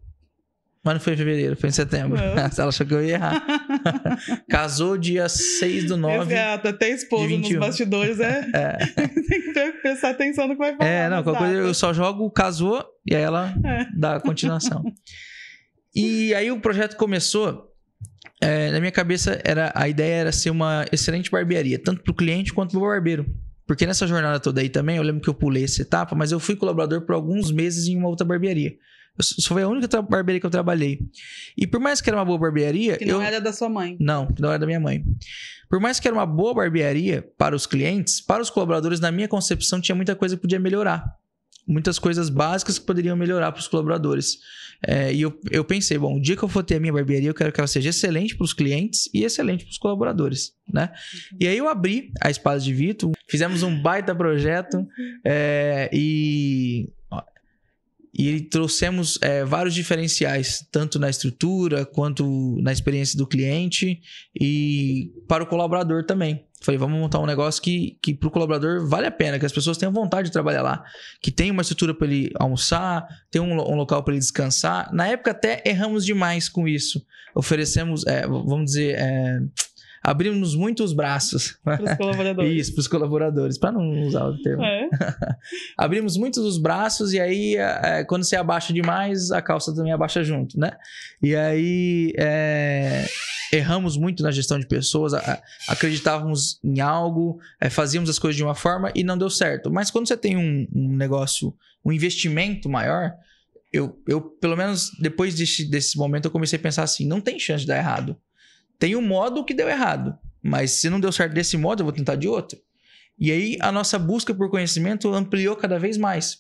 Mas não foi em fevereiro, foi em setembro. Ela achou que eu ia errar. Casou dia 6/9. Exato, até esposa nos bastidores tem que prestar atenção no que vai falar. Qualquer coisa eu só jogo, casou, e aí ela dá a continuação. E aí o projeto começou. Na minha cabeça, a ideia era ser uma excelente barbearia, tanto para o cliente quanto para o barbeiro. Porque nessa jornada toda aí também, eu lembro que eu pulei essa etapa, mas eu fui colaborador por alguns meses em uma outra barbearia. Só foi a única barbearia que eu trabalhei. E por mais que era uma boa barbearia... Que não era da sua mãe. Não, que não era da minha mãe. Por mais que era uma boa barbearia para os clientes, para os colaboradores, na minha concepção, tinha muita coisa que podia melhorar. Muitas coisas básicas que poderiam melhorar para os colaboradores. E eu pensei, bom, o dia que eu for ter a minha barbearia, eu quero que ela seja excelente para os clientes e excelente para os colaboradores, né? E aí eu abri a Espadas de Vito, fizemos um baita projeto e trouxemos vários diferenciais, tanto na estrutura quanto na experiência do cliente e para o colaborador também. Falei, vamos montar um negócio que para o colaborador vale a pena, que as pessoas tenham vontade de trabalhar lá, que tem uma estrutura para ele almoçar, tem um local para ele descansar. Na época até erramos demais com isso. Oferecemos, vamos dizer... abrimos muito os braços. Para os colaboradores. Isso, para os colaboradores, para não usar o termo. Abrimos muito os braços e aí, quando você abaixa demais, a calça também abaixa junto, né? E aí, erramos muito na gestão de pessoas, acreditávamos em algo, fazíamos as coisas de uma forma e não deu certo. Mas quando você tem um negócio, um investimento maior, eu pelo menos depois desse momento, eu comecei a pensar assim, não tem chance de dar errado. Tem um modo que deu errado, mas se não deu certo desse modo, eu vou tentar de outro. E aí a nossa busca por conhecimento ampliou cada vez mais.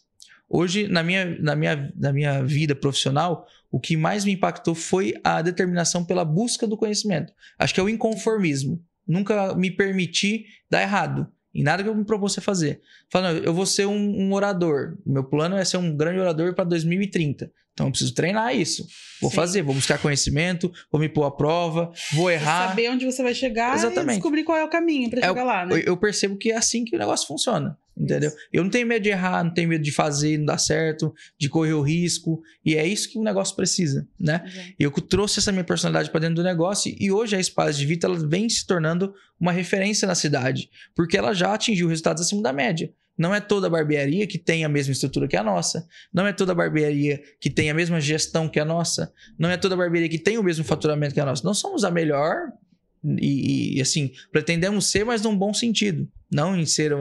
Hoje, na minha vida profissional, o que mais me impactou foi a determinação pela busca do conhecimento. Acho que é o inconformismo. Nunca me permiti dar errado em nada que eu me propus a fazer. Falando, eu vou ser um orador. Meu plano é ser um grande orador para 2030. Então, eu preciso treinar isso. Vou fazer, vou buscar conhecimento, vou me pôr à prova, vou errar. Saber onde você vai chegar. Exatamente. E descobrir qual é o caminho para chegar lá, né? Eu percebo que é assim que o negócio funciona, entendeu? Isso. Eu não tenho medo de errar, não tenho medo de fazer, não dar certo, de correr o risco. E é isso que o negócio precisa, né? Eu trouxe essa minha personalidade para dentro do negócio e hoje a Espadas de Vito ela vem se tornando uma referência na cidade, porque ela já atingiu resultados acima da média. Não é toda barbearia que tem a mesma estrutura que a nossa. Não é toda barbearia que tem a mesma gestão que a nossa. Não é toda barbearia que tem o mesmo faturamento que a nossa. Não somos a melhor e assim, pretendemos ser, mas num bom sentido. Não em ser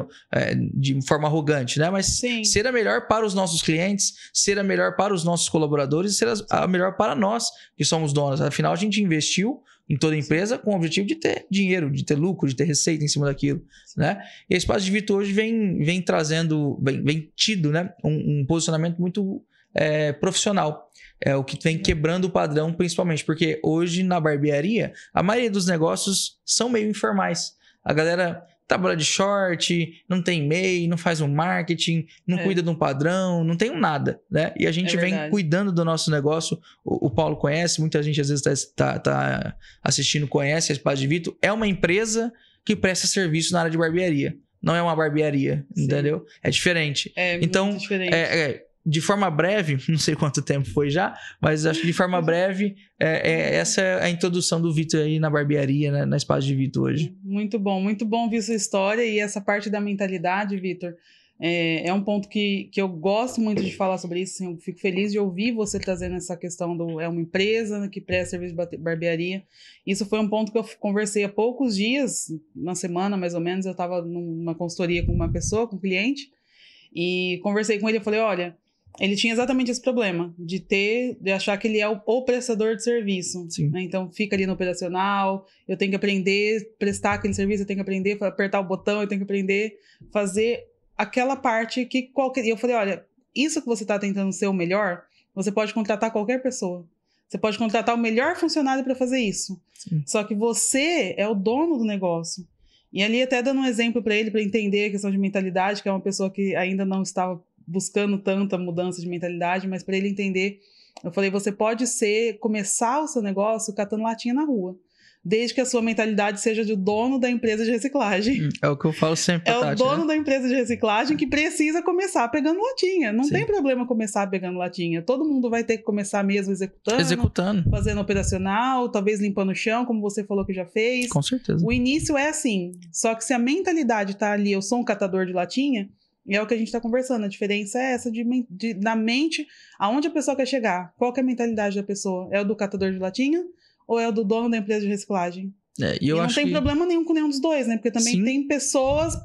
de forma arrogante, né? Mas ser a melhor para os nossos clientes, ser a melhor para os nossos colaboradores e ser a melhor para nós que somos donos. Afinal, a gente investiu em toda a empresa com o objetivo de ter dinheiro, de ter lucro, de ter receita em cima daquilo, né? E a Espadas de Vito hoje vem trazendo, vem tido, né? Um posicionamento muito profissional. É o que vem quebrando o padrão, principalmente, porque hoje na barbearia, a maioria dos negócios são meio informais. A galera trabalha de short, não tem e-mail, não faz um marketing, não cuida de um padrão, não tem um nada, né? E a gente vem cuidando do nosso negócio. O Paulo conhece, muita gente às vezes tá assistindo, conhece a Espadas de Vito. É uma empresa que presta serviço na área de barbearia. Não é uma barbearia, entendeu? É diferente. Então, muito diferente. De forma breve, não sei quanto tempo foi já, mas acho que de forma breve, essa é a introdução do Vitor aí na barbearia, né, na Espadas de Vito hoje. Muito bom ver sua história e essa parte da mentalidade, Vitor. É um ponto que eu gosto muito de falar sobre isso, assim, eu fico feliz de ouvir você trazendo essa questão é uma empresa que presta serviço de barbearia. Isso foi um ponto que eu conversei há poucos dias, uma semana mais ou menos, eu estava numa consultoria com uma pessoa, com um cliente, e conversei com ele, eu falei, olha, ele tinha exatamente esse problema de achar que ele é o prestador de serviço, né? Então fica ali no operacional, eu tenho que aprender prestar aquele serviço, eu tenho que aprender apertar o botão, eu tenho que aprender fazer aquela parte que e eu falei, olha, isso que você está tentando ser o melhor, você pode contratar qualquer pessoa, você pode contratar o melhor funcionário para fazer isso. Só que você é o dono do negócio. E ali até dando um exemplo para ele entender a questão de mentalidade, que é uma pessoa que ainda não estava buscando tanta mudança de mentalidade, mas para ele entender, eu falei, você pode começar o seu negócio catando latinha na rua, desde que a sua mentalidade seja de dono da empresa de reciclagem. É o que eu falo sempre pra Tati, o dono da empresa de reciclagem que precisa começar pegando latinha. Não tem problema começar pegando latinha. Todo mundo vai ter que começar mesmo executando, fazendo operacional, talvez limpando o chão, como você falou que já fez. Com certeza. O início é assim. Só que se a mentalidade tá ali, eu sou um catador de latinha, e é o que a gente está conversando. A diferença é essa da mente, aonde a pessoa quer chegar. Qual que é a mentalidade da pessoa? É o do catador de latinha ou é o do dono da empresa de reciclagem? E eu não acho tem problema nenhum com nenhum dos dois, né? Porque também tem pessoas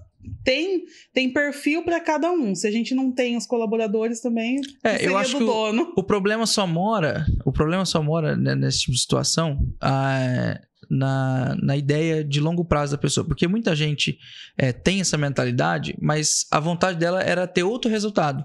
tem perfil para cada um. Se a gente não tem os colaboradores também, seria eu acho do dono. O problema só mora né, nesse tipo de situação na ideia de longo prazo da pessoa. Porque muita gente tem essa mentalidade, mas a vontade dela era ter outro resultado.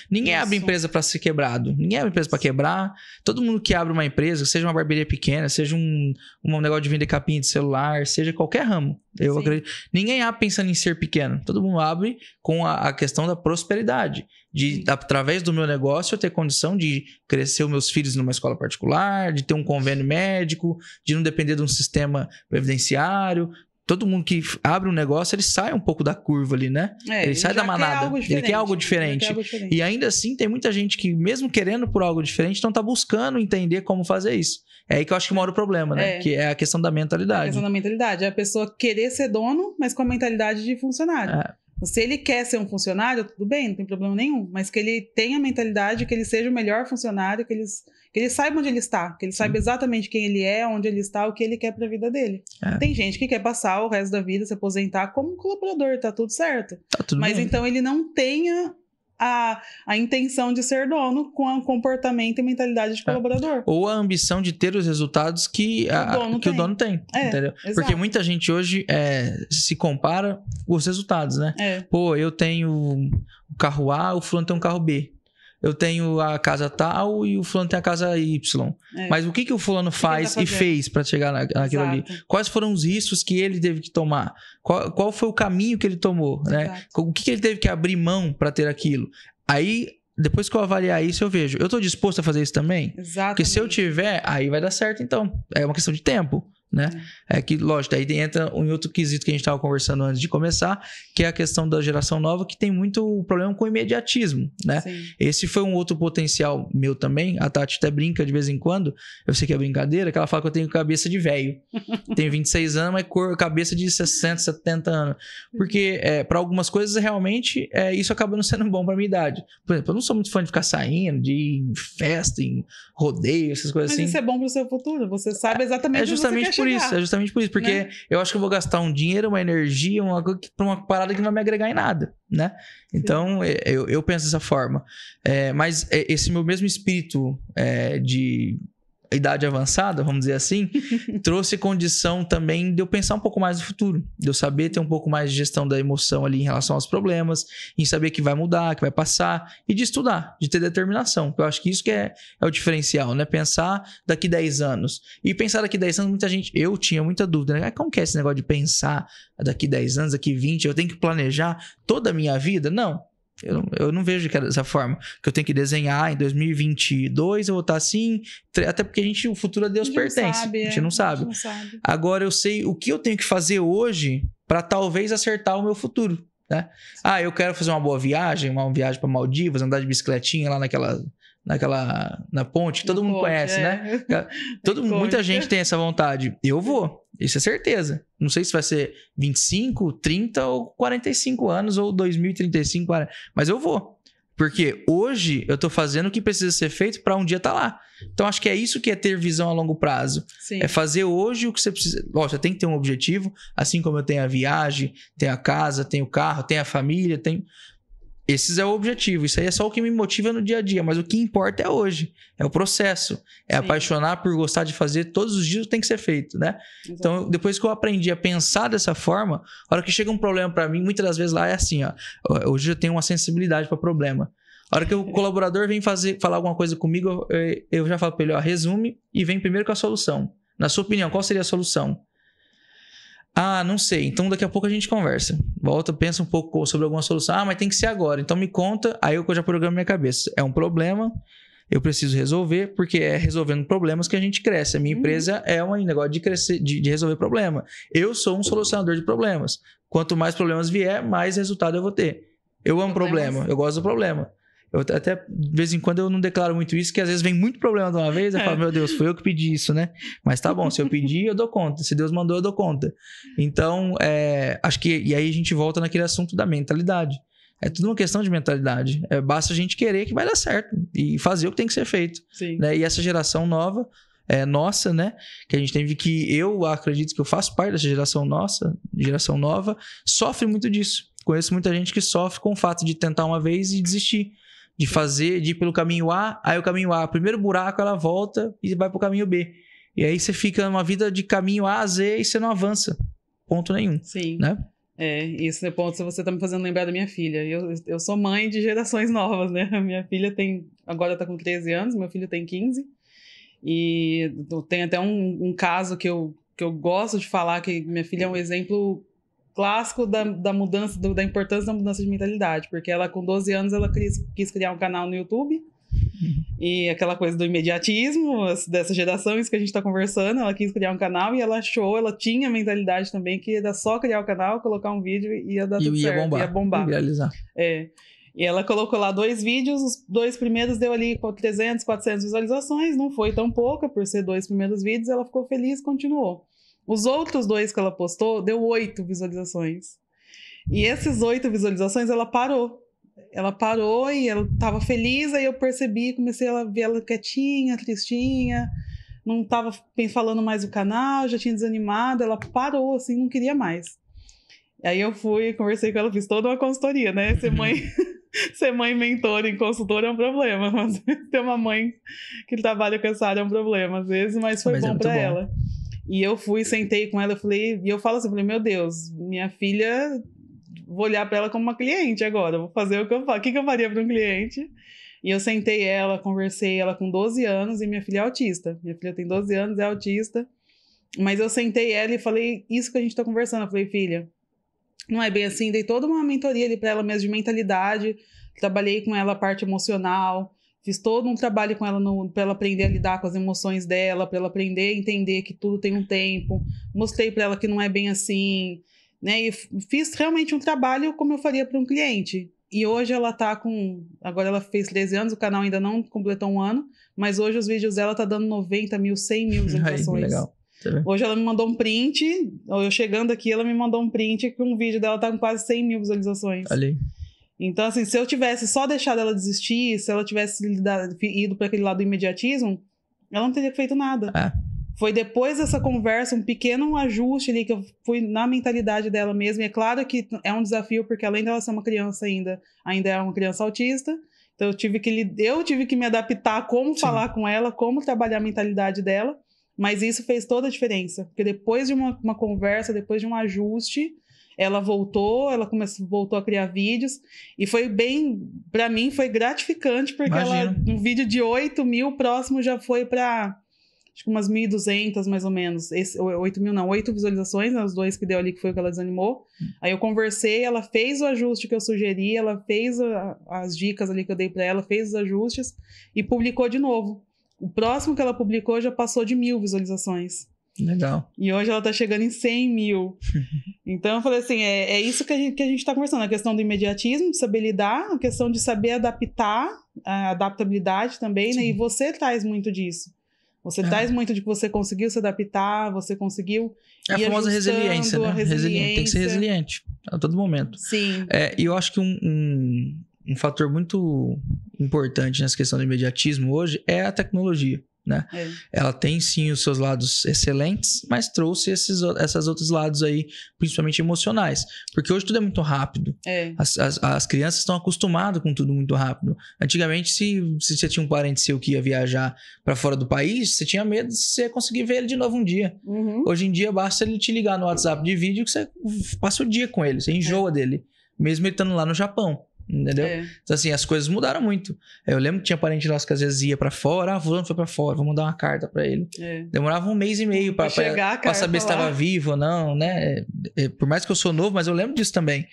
Ninguém abre empresa para ser quebrado. Ninguém abre empresa para quebrar. Todo mundo que abre uma empresa, seja uma barbearia pequena, seja um negócio de vender capinha de celular, seja qualquer ramo. Eu acredito. Ninguém abre pensando em ser pequeno. Todo mundo abre com a questão da prosperidade. De, através do meu negócio, eu ter condição de crescer os meus filhos numa escola particular, de ter um convênio médico, de não depender de um sistema previdenciário. Todo mundo que abre um negócio, ele sai um pouco da curva ali, né? Ele sai da manada. Ele quer algo diferente. E ainda assim, tem muita gente que, mesmo querendo por algo diferente, não tá buscando entender como fazer isso. É aí que eu acho que mora o problema, né? Que é a questão da mentalidade. A questão da mentalidade. É a pessoa querer ser dono, mas com a mentalidade de funcionário. Se ele quer ser um funcionário, tudo bem, não tem problema nenhum. Mas que ele tenha a mentalidade, que ele seja o melhor funcionário, que ele saiba onde ele está, que ele saiba exatamente quem ele é, onde ele está, o que ele quer para a vida dele. Tem gente que quer passar o resto da vida, se aposentar como colaborador, tá tudo certo. Tá tudo mas bem. Então ele não tenha a intenção de ser dono com o comportamento e mentalidade de colaborador. Ou a ambição de ter os resultados que o dono tem. Entendeu? Exato. Porque muita gente hoje se compara com os resultados, né? Pô, eu tenho um carro A, o fulano tem um carro B. Eu tenho a casa tal e o fulano tem a casa Y. Mas o que o fulano faz e fez para chegar naquilo ali? Quais foram os riscos que ele teve que tomar? Qual foi o caminho que ele tomou? Né? O que ele teve que abrir mão para ter aquilo? Aí, depois que eu avaliar isso, eu vejo. Eu estou disposto a fazer isso também? Exatamente. Porque se eu tiver, aí vai dar certo então. É uma questão de tempo. Né? É que, lógico, aí entra em outro quesito que a gente estava conversando antes de começar, que é a questão da geração nova, que tem muito problema com o imediatismo, né? Esse foi um outro potencial meu também. A Tati até brinca de vez em quando, eu sei que é brincadeira, que ela fala que eu tenho cabeça de velho. Tenho 26 anos, mas cabeça de 60, 70 anos. Porque para algumas coisas, realmente, isso acaba não sendo bom para minha idade. Por exemplo, eu não sou muito fã de ficar saindo, de ir em festa, em rodeio, essas coisas assim. Mas isso é bom pro seu futuro, você sabe exatamente onde você quer chegar. É justamente por isso, porque eu acho que eu vou gastar um dinheiro, uma energia, pra uma parada que não vai me agregar em nada, né? Então, eu penso dessa forma. Mas esse meu mesmo espírito de idade avançada, vamos dizer assim, trouxe condição também de eu pensar um pouco mais no futuro, de eu saber ter um pouco mais de gestão da emoção ali em relação aos problemas, em saber que vai mudar, que vai passar, e de estudar, de ter determinação. Eu acho que isso que é o diferencial, né? Pensar daqui 10 anos. E pensar daqui 10 anos, muita gente, eu tinha muita dúvida, né? Como que é esse negócio de pensar daqui 10 anos, daqui 20, eu tenho que planejar toda a minha vida? Não. Eu não vejo que é dessa forma. Que eu tenho que desenhar em 2022, eu vou estar assim. Até porque o futuro a Deus pertence. A gente não sabe. Agora eu sei o que eu tenho que fazer hoje para talvez acertar o meu futuro. Né? Eu quero fazer uma boa viagem, uma viagem para Maldivas, andar de bicicletinha lá na ponte, que todo mundo conhece, né? Muita gente tem essa vontade. Eu vou, isso é certeza. Não sei se vai ser 25, 30 ou 45 anos, ou 2035, 40, mas eu vou. Porque hoje eu tô fazendo o que precisa ser feito para um dia estar lá. Então acho que é isso que é ter visão a longo prazo. É fazer hoje o que você precisa. Lógico, você tem que ter um objetivo, assim como eu tenho a viagem, tenho a casa, tenho o carro, tenho a família, tenho... Esse é o objetivo. Isso aí é só o que me motiva no dia a dia. Mas o que importa é hoje. É o processo. É apaixonar por gostar de fazer. Todos os dias tem que ser feito, né? Exato. Então, depois que eu aprendi a pensar dessa forma, a hora que chega um problema para mim, muitas das vezes lá é assim, ó. Hoje eu tenho uma sensibilidade para problema. A hora que o colaborador vem falar alguma coisa comigo, eu já falo para ele, resume e vem primeiro com a solução. Na sua opinião, qual seria a solução? Não sei. Então daqui a pouco a gente conversa. Volta, pensa um pouco sobre alguma solução. Mas tem que ser agora. Então me conta. Aí eu já programo minha cabeça. É um problema, eu preciso resolver, porque é resolvendo problemas que a gente cresce. A minha empresa é um negócio de crescer, de resolver problema. Eu sou um solucionador de problemas. Quanto mais problemas vier, mais resultado eu vou ter. Eu amo problema, eu gosto do problema. Eu até, de vez em quando, eu não declaro muito isso, que às vezes vem muito problema de uma vez, eu falo, meu Deus, foi eu que pedi isso, né? Mas tá bom, se eu pedir, eu dou conta. Se Deus mandou, eu dou conta. Então, acho que... E aí a gente volta naquele assunto da mentalidade. É tudo uma questão de mentalidade. Basta a gente querer que vai dar certo. E fazer o que tem que ser feito. Né? E essa geração nova... nossa, né? Que a gente teve que... Eu acredito que eu faço parte dessa geração nova, sofre muito disso. conheço muita gente que sofre com o fato de tentar uma vez e desistir. De fazer, de ir pelo caminho A, aí o caminho A, primeiro buraco, ela volta e vai pro caminho B. E aí você fica numa vida de caminho A a Z e você não avança. Ponto nenhum. Sim. Né? Isso é ponto, você tá me fazendo lembrar da minha filha. Eu sou mãe de gerações novas, né? A minha filha agora tá com 13 anos, meu filho tem 15. E tem até um caso que eu gosto de falar, que minha filha é um exemplo clássico da mudança, da importância da mudança de mentalidade, porque ela com 12 anos ela quis criar um canal no YouTube, e aquela coisa do imediatismo dessa geração, isso que a gente tá conversando, ela quis criar um canal e ela tinha a mentalidade também que era só criar o canal, colocar um vídeo e ia dar tudo certo, ia bombar. Viralizar. E ela colocou lá 2 vídeos, os 2 primeiros deu ali 300, 400 visualizações, não foi tão pouca por ser 2 primeiros vídeos, ela ficou feliz e continuou. Os outros 2 que ela postou, deu 8 visualizações. E esses 8 visualizações, ela parou. Ela parou e ela tava feliz, aí eu percebi, comecei a ver ela quietinha, tristinha, não tava falando mais do canal, já tinha desanimado, ela parou, assim, não queria mais. Aí eu fui, conversei com ela, fiz toda uma consultoria, né? Ser mãe mentora em consultora é um problema, mas ter uma mãe que trabalha com essa área é um problema, às vezes, mas foi bom pra ela. E eu sentei com ela, e eu falo assim, meu Deus, minha filha, vou olhar para ela como uma cliente agora, vou fazer o que eu faço, o que eu faria para um cliente? E eu sentei ela, conversei, ela com 12 anos, e minha filha é autista. Minha filha tem 12 anos, é autista, mas eu sentei ela e falei, isso que a gente tá conversando, eu falei, filha, não é bem assim, dei toda uma mentoria ali para ela mesmo de mentalidade, trabalhei com ela a parte emocional, fiz todo um trabalho com ela para ela aprender a lidar com as emoções dela, para ela aprender a entender que tudo tem um tempo. Mostrei para ela que não é bem assim, né? E fiz realmente um trabalho como eu faria para um cliente. E hoje ela tá com... Agora ela fez 13 anos, o canal ainda não completou 1 ano, mas hoje os vídeos dela tá dando 90 mil, 100 mil visualizações. Legal. Hoje ela me mandou um print, eu chegando aqui, ela me mandou um print que um vídeo dela tá com quase 100 mil visualizações. Ali. Então, assim, se eu tivesse só deixado ela desistir, se ela tivesse ido para aquele lado do imediatismo, ela não teria feito nada. Foi depois dessa conversa, um pequeno ajuste ali, que eu fui na mentalidade dela mesma. E é claro que é um desafio, porque além dela ser uma criança ainda é uma criança autista. Então, eu tive que me adaptar a como falar com ela, como trabalhar a mentalidade dela. Mas isso fez toda a diferença. Porque depois de uma conversa, depois de um ajuste... Ela voltou a criar vídeos e foi pra mim foi gratificante, porque um vídeo de 8 mil próximo já foi pra acho que umas 1.200 mais ou menos, 8 mil não, 8 visualizações, né, os 2 que deu ali que foi o que ela desanimou. Aí eu conversei, ela fez o ajuste que eu sugeri, ela fez as dicas ali que eu dei pra ela, fez os ajustes e publicou de novo. O próximo que ela publicou já passou de 1.000 visualizações. Legal. E hoje ela tá chegando em 100 mil. Então eu falei assim, é isso que a gente tá conversando, a questão do imediatismo, de saber lidar, a questão de saber adaptar, a adaptabilidade também, né? E você traz muito disso. Você traz muito de que você conseguiu se adaptar, você conseguiu a famosa resiliência, né? Tem que ser resiliente a todo momento. Sim. E eu acho que um fator muito importante nessa questão do imediatismo hoje é a tecnologia. Né? Ela tem sim os seus lados excelentes, mas trouxe esses outros lados aí, principalmente emocionais, porque hoje tudo é muito rápido. As crianças estão acostumadas com tudo muito rápido. Antigamente, se você tinha um parente seu que ia viajar para fora do país, você tinha medo de você conseguir ver ele de novo um dia. Hoje em dia basta ele te ligar no WhatsApp de vídeo que você passa o dia com ele, você enjoa dele, mesmo ele estando lá no Japão. Entendeu? Então, assim, as coisas mudaram muito. Eu lembro que tinha parente nosso que às vezes ia pra fora, fulano foi pra fora, vou mandar uma carta pra ele. Demorava 1 mês e meio pra saber se estava vivo ou não, né? Por mais que eu sou novo, mas eu lembro disso também.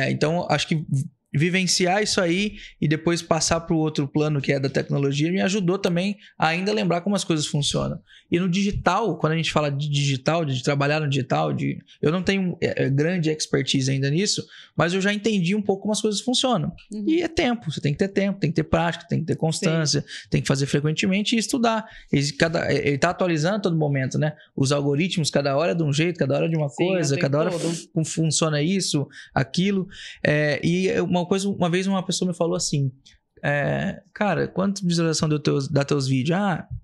Então, acho que vivenciar isso aí e depois passar para o outro plano que é da tecnologia me ajudou também a ainda lembrar como as coisas funcionam. E no digital, quando a gente fala de digital, de trabalhar no digital, eu não tenho grande expertise ainda nisso, mas eu já entendi um pouco como as coisas funcionam. E é tempo, você tem que ter tempo, tem que ter prática, tem que ter constância, tem que fazer frequentemente e estudar. Ele tá atualizando a todo momento, né? Os algoritmos, cada hora é de um jeito, cada hora é de uma coisa, cada hora funciona isso, aquilo. E uma vez uma pessoa me falou assim, cara, quanto visualização dá teus vídeos?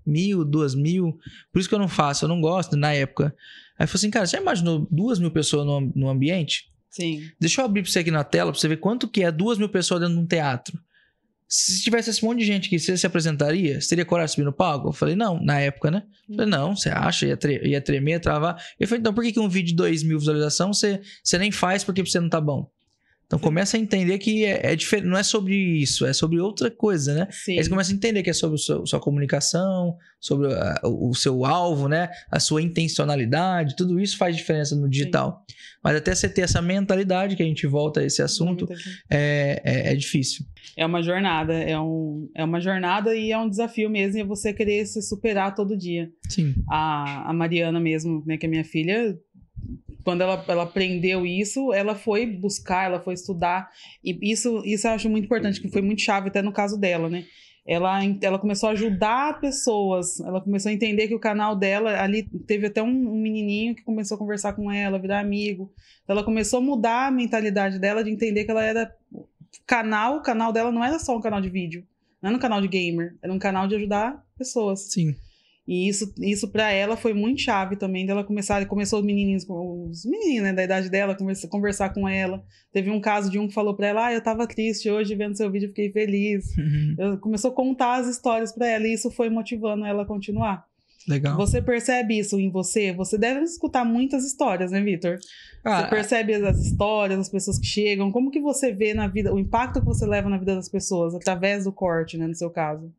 1.000, 2.000, por isso que eu não faço, eu não gosto na época. Aí eu falei assim, cara, você já imaginou 2.000 pessoas no ambiente? Sim. Deixa eu abrir pra você aqui na tela, pra você ver quanto que é 2.000 pessoas dentro de um teatro. Se tivesse esse monte de gente aqui, você se apresentaria? Você teria coragem de subir no palco? Eu falei, não, na época, né? Eu falei, não, você acha? Ia tremer, ia travar. Ele falou, então por que um vídeo de 2.000 visualizações você nem faz porque você não tá bom? Então começa a entender que é diferente, não é sobre isso, é sobre outra coisa, né? Sim. Aí você começa a entender que é sobre sua comunicação, sobre o seu alvo, né? A sua intencionalidade, tudo isso faz diferença no digital. Sim. Mas até você ter essa mentalidade, que a gente volta a esse assunto, é difícil. É uma jornada, é uma jornada e é um desafio mesmo, é você querer se superar todo dia. Sim. A Mariana mesmo, né, que é minha filha, quando ela aprendeu isso, ela foi buscar, ela foi estudar, e isso eu acho muito importante, que foi muito chave até no caso dela, né? Ela começou a ajudar pessoas, ela começou a entender que o canal dela, ali teve até um menininho que começou a conversar com ela, virar amigo, então ela começou a mudar a mentalidade dela, de entender que ela era... O canal dela não era só um canal de vídeo, não era um canal de gamer, era um canal de ajudar pessoas. Sim. E isso para ela foi muito chave também, dela começou os menininhos, né, da idade dela, começou a conversar com ela. Teve um caso de um que falou para ela, eu tava triste hoje vendo seu vídeo, fiquei feliz. Começou a contar as histórias para ela e isso foi motivando ela a continuar. Legal. Você percebe isso em você? Você deve escutar muitas histórias, né, Vitor? Você percebe as histórias, as pessoas que chegam. Como que você vê na vida, o impacto que você leva na vida das pessoas, através do corte, né, no seu caso?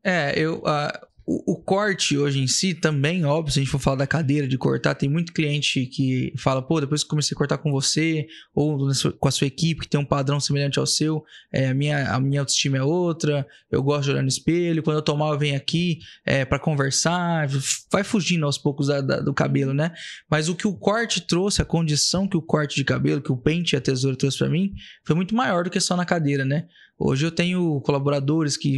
O corte hoje em si também, óbvio, se a gente for falar da cadeira de cortar, tem muito cliente que fala, pô, depois que comecei a cortar com você, ou com a sua equipe, que tem um padrão semelhante ao seu, a minha autoestima é outra, eu gosto de olhar no espelho, quando eu tô mal eu venho aqui pra conversar, vai fugindo aos poucos do cabelo, né? Mas o que o corte trouxe, a condição que o corte de cabelo, que o pente e a tesoura trouxe pra mim, foi muito maior do que só na cadeira, né? Hoje eu tenho colaboradores que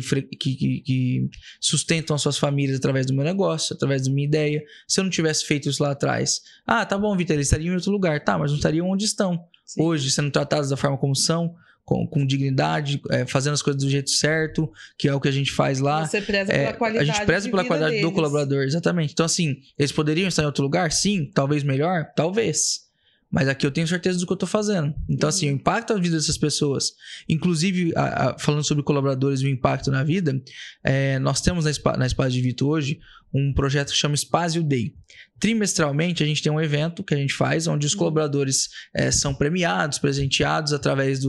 sustentam as suas famílias através do meu negócio, através da minha ideia. Se eu não tivesse feito isso lá atrás, tá bom, Vitor, eles estariam em outro lugar, tá, mas não estariam onde estão. Sim. Hoje, sendo tratados da forma como são, com dignidade, fazendo as coisas do jeito certo, que é o que a gente faz lá. Você preza pela qualidade. A gente preza pela qualidade deles. Do colaborador, exatamente. Então, assim, eles poderiam estar em outro lugar? Sim. Talvez melhor? Talvez. Mas aqui eu tenho certeza do que eu tô fazendo. Então, assim, o impacto na vida dessas pessoas. Inclusive, falando sobre colaboradores e o impacto na vida, nós temos na Espaço de Vito hoje um projeto que chama Espaço Day. Trimestralmente, a gente tem um evento que a gente faz, onde os colaboradores são premiados, presenteados através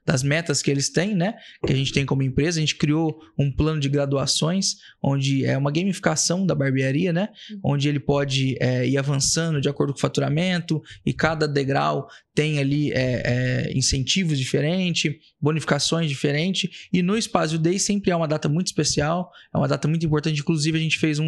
das metas que eles têm, né? Que a gente tem como empresa. A gente criou um plano de graduações, onde é uma gamificação da barbearia, né? Onde ele pode ir avançando de acordo com o faturamento, e cada degrau tem ali incentivos diferentes, bonificações diferentes. E no Espaço Day sempre é uma data muito especial, é uma data muito importante. Inclusive, a gente fez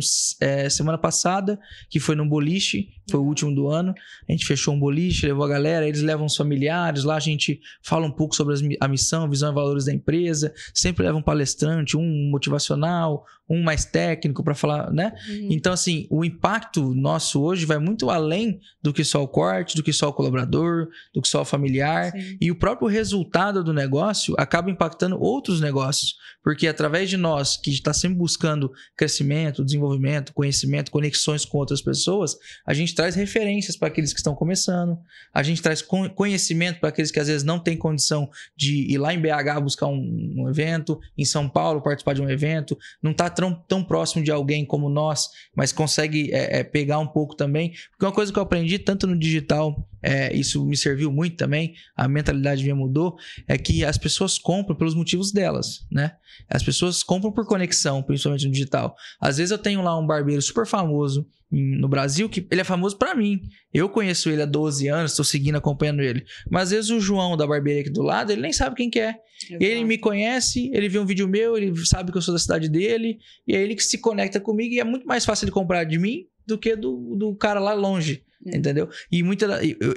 semana passada, que foi num boliche, foi o último do ano. A gente fechou um boliche, levou a galera, eles levam os familiares, lá a gente fala um pouco sobre a missão, a visão e valores da empresa, sempre leva um palestrante, um motivacional, um mais técnico para falar, né? Então, assim, o impacto nosso hoje vai muito além do que só o corte, do que só o colaborador, do que só o familiar. Sim. E o próprio resultado do negócio acaba impactando outros negócios, porque através de nós, que está sempre buscando crescimento, desenvolvimento, conhecimento, conexões com outras pessoas, a gente traz referências para aqueles que estão começando, a gente traz conhecimento para aqueles que às vezes não têm condição de ir lá em BH buscar um evento, em São Paulo participar de um evento, não está tão próximo de alguém como nós, mas consegue pegar um pouco também. Porque uma coisa que eu aprendi tanto no digital, isso me serviu muito também, a mentalidade minha mudou, é que as pessoas compram pelos motivos delas, né? As pessoas compram por conexão, principalmente no digital. Às vezes eu tenho lá um barbeiro super famoso no Brasil, que ele é famoso pra mim. Eu conheço ele há 12 anos, tô seguindo, acompanhando ele. Mas às vezes o João da barbearia aqui do lado, ele nem sabe quem que é. Exato. Ele me conhece, ele viu um vídeo meu, ele sabe que eu sou da cidade dele, e é ele que se conecta comigo, e é muito mais fácil ele comprar de mim do que do cara lá longe. Entendeu? E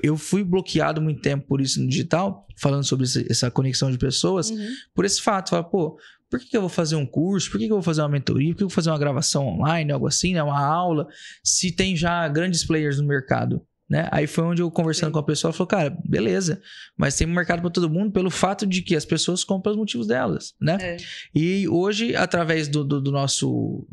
eu fui bloqueado muito tempo por isso no digital, falando sobre essa conexão de pessoas, por esse fato. Fala, pô, por que eu vou fazer um curso? Por que eu vou fazer uma mentoria? Por que eu vou fazer uma gravação online, algo assim, né? Uma aula, se tem já grandes players no mercado, né? Aí foi onde eu conversando com a pessoa, ela falou, cara, beleza, mas tem mercado para todo mundo pelo fato de que as pessoas compram os motivos delas, né? E hoje, através do nosso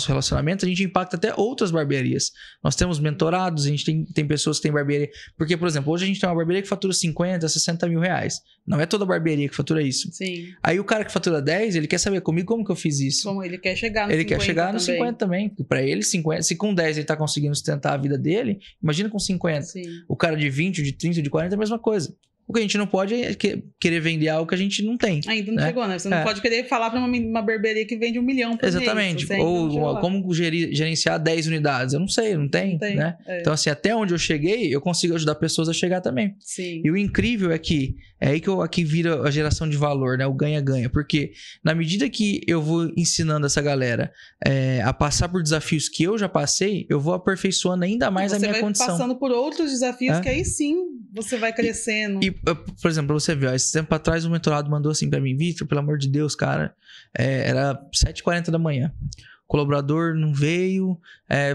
relacionamento, a gente impacta até outras barbearias. Nós temos mentorados, a gente tem pessoas que têm barbearia. Porque, por exemplo, hoje a gente tem uma barbearia que fatura 50, 60 mil reais. Não é toda barbearia que fatura isso. Sim. Aí o cara que fatura 10, ele quer saber comigo como que eu fiz isso. Como ele quer chegar no 50 Ele quer chegar no 50 também. Para ele, 50. Se com 10 ele tá conseguindo sustentar a vida dele, imagina com 50. Sim. O cara de 20, de 30, de 40 é a mesma coisa. O que a gente não pode é querer vender algo que a gente não tem. Ainda não chegou, né? Você não pode querer falar para uma barbearia que vende 1 milhão por Exatamente. mês. Ou como gerenciar 10 unidades. Eu não sei, não tem. Né? Então, assim, até onde eu cheguei, eu consigo ajudar pessoas a chegar também. Sim. E o incrível é que é aí que aqui vira a geração de valor, né? O ganha-ganha. Porque na medida que eu vou ensinando essa galera a passar por desafios que eu já passei, eu vou aperfeiçoando ainda mais a minha condição. Você vai passando por outros desafios que aí sim você vai crescendo. E, por exemplo, pra você ver, esse tempo atrás o mentorado mandou assim pra mim, Vitor, pelo amor de Deus, cara, era 7h40 da manhã. O colaborador não veio,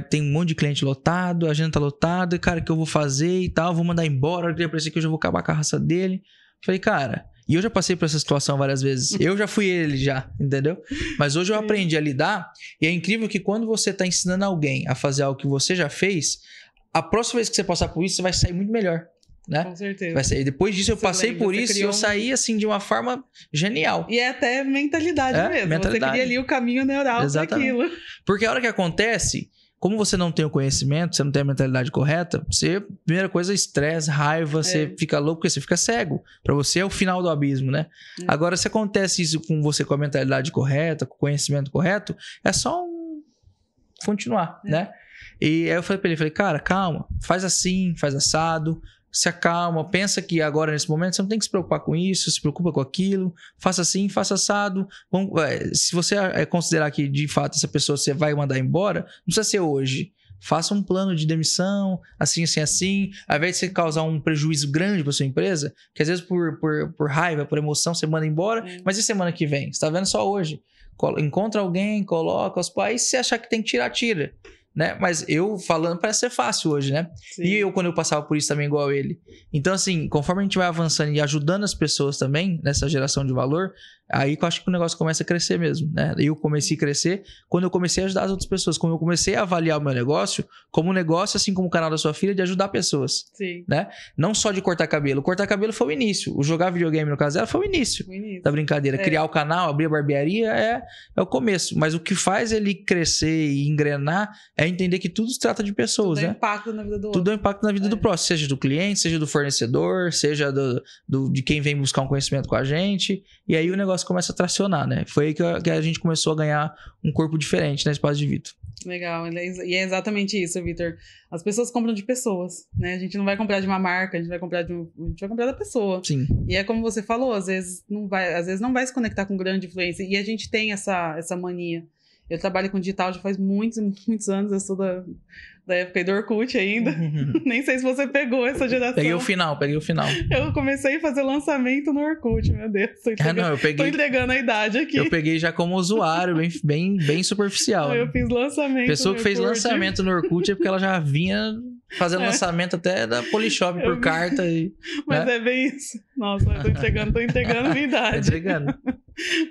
tem um monte de cliente lotado, a agenda tá lotada, cara, o que eu vou fazer e tal, vou mandar embora, eu queria parecer que eu já vou acabar com a raça dele. Falei, cara, e eu já passei por essa situação várias vezes, eu já fui ele já, entendeu? Mas hoje eu aprendi a lidar, e é incrível que quando você tá ensinando alguém a fazer algo que você já fez, a próxima vez que você passar por isso, você vai sair muito melhor. Né? Com certeza. Vai sair. Depois disso, eu passei por isso e eu saí assim de uma forma genial. E é até mentalidade mesmo. Mentalidade. Você cria ali o caminho neural para aquilo. Porque a hora que acontece, como você não tem o conhecimento, você não tem a mentalidade correta, você, primeira coisa, estresse, raiva, você fica louco, porque você fica cego. Pra você é o final do abismo, né? Agora, se acontece isso com você com a mentalidade correta, com o conhecimento correto, é só continuar, né? E aí eu falei pra ele, cara, calma, faz assim, faz assado, se acalma, pensa que agora nesse momento você não tem que se preocupar com isso, se preocupa com aquilo, faça assim, faça assado. Se você considerar que de fato essa pessoa você vai mandar embora, não precisa ser hoje. Faça um plano de demissão, assim, assim, assim. Ao invés de você causar um prejuízo grande para sua empresa, que às vezes por raiva, por emoção, você manda embora, mas e semana que vem? Você tá vendo só hoje? Encontra alguém, coloca os pais, se achar que tem que tirar, tira. Né? Mas eu falando parece ser fácil hoje, né? Sim. E eu, quando eu passava por isso também igual ele. Então, assim, conforme a gente vai avançando e ajudando as pessoas também nessa geração de valor, aí que eu acho que o negócio começa a crescer mesmo, né? Eu comecei a crescer quando eu comecei a ajudar as outras pessoas, quando eu comecei a avaliar o meu negócio como um negócio, assim como o canal da sua filha, de ajudar pessoas. Sim. Né? Não só de cortar cabelo. Cortar cabelo foi o início. O jogar videogame no caso dela foi o início da brincadeira. Criar o canal, abrir a barbearia é o começo. Mas o que faz ele crescer e engrenar é entender que tudo se trata de pessoas, tudo né? Impacto na vida do outro. Tudo é impacto na vida do próximo, seja do cliente, seja do fornecedor, seja de quem vem buscar um conhecimento com a gente. E aí o negócio começa a tracionar, né? Foi aí que a gente começou a ganhar um corpo diferente na Espaço de Vitor. Legal, e é exatamente isso, Vitor. As pessoas compram de pessoas, né? A gente não vai comprar de uma marca, a gente vai comprar da pessoa. Sim. E é como você falou, às vezes não vai se conectar com grande influência. E a gente tem essa mania. Eu trabalho com digital já faz muitos, muitos anos, eu sou da época do Orkut ainda. Nem sei se você pegou essa geração. Peguei o final. Eu comecei a fazer lançamento no Orkut, meu Deus. Tô entregando a idade aqui. Eu peguei já como usuário, bem superficial. Eu fiz lançamento. Pessoa que fez lançamento no Orkut é porque ela já vinha fazendo lançamento até da Polishop por carta. Mas é bem isso. Nossa, eu tô entregando a minha idade. Entregando.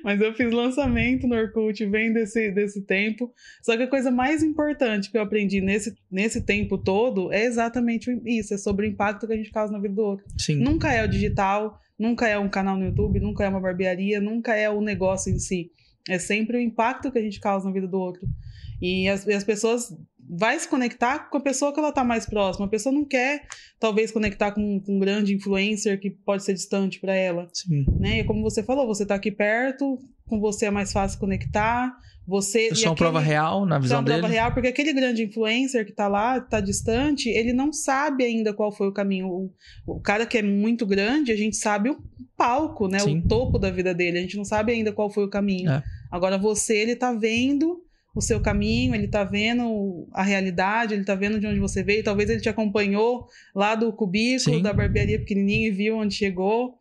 Mas eu fiz lançamento no Orkut, vem desse tempo. Só que a coisa mais importante que eu aprendi nesse tempo todo é exatamente isso. É sobre o impacto que a gente causa na vida do outro. Sim. Nunca é o digital, nunca é um canal no YouTube, nunca é uma barbearia, nunca é o negócio em si. É sempre o impacto que a gente causa na vida do outro. E as pessoas vai se conectar com a pessoa que ela tá mais próxima. A pessoa não quer, talvez, conectar com um grande influencer que pode ser distante para ela. Sim. Né? E como você falou, você tá aqui perto, com você é mais fácil conectar. Eu sou uma prova real na visão dele. É uma prova real, porque aquele grande influencer que tá lá, tá distante, ele não sabe ainda qual foi o caminho. O cara que é muito grande, a gente sabe o palco, né? Sim. O topo da vida dele. A gente não sabe ainda qual foi o caminho. Agora você, ele tá vendo o seu caminho, ele tá vendo a realidade, ele tá vendo de onde você veio, talvez ele te acompanhou lá do cubículo, da barbearia pequenininha e viu onde chegou.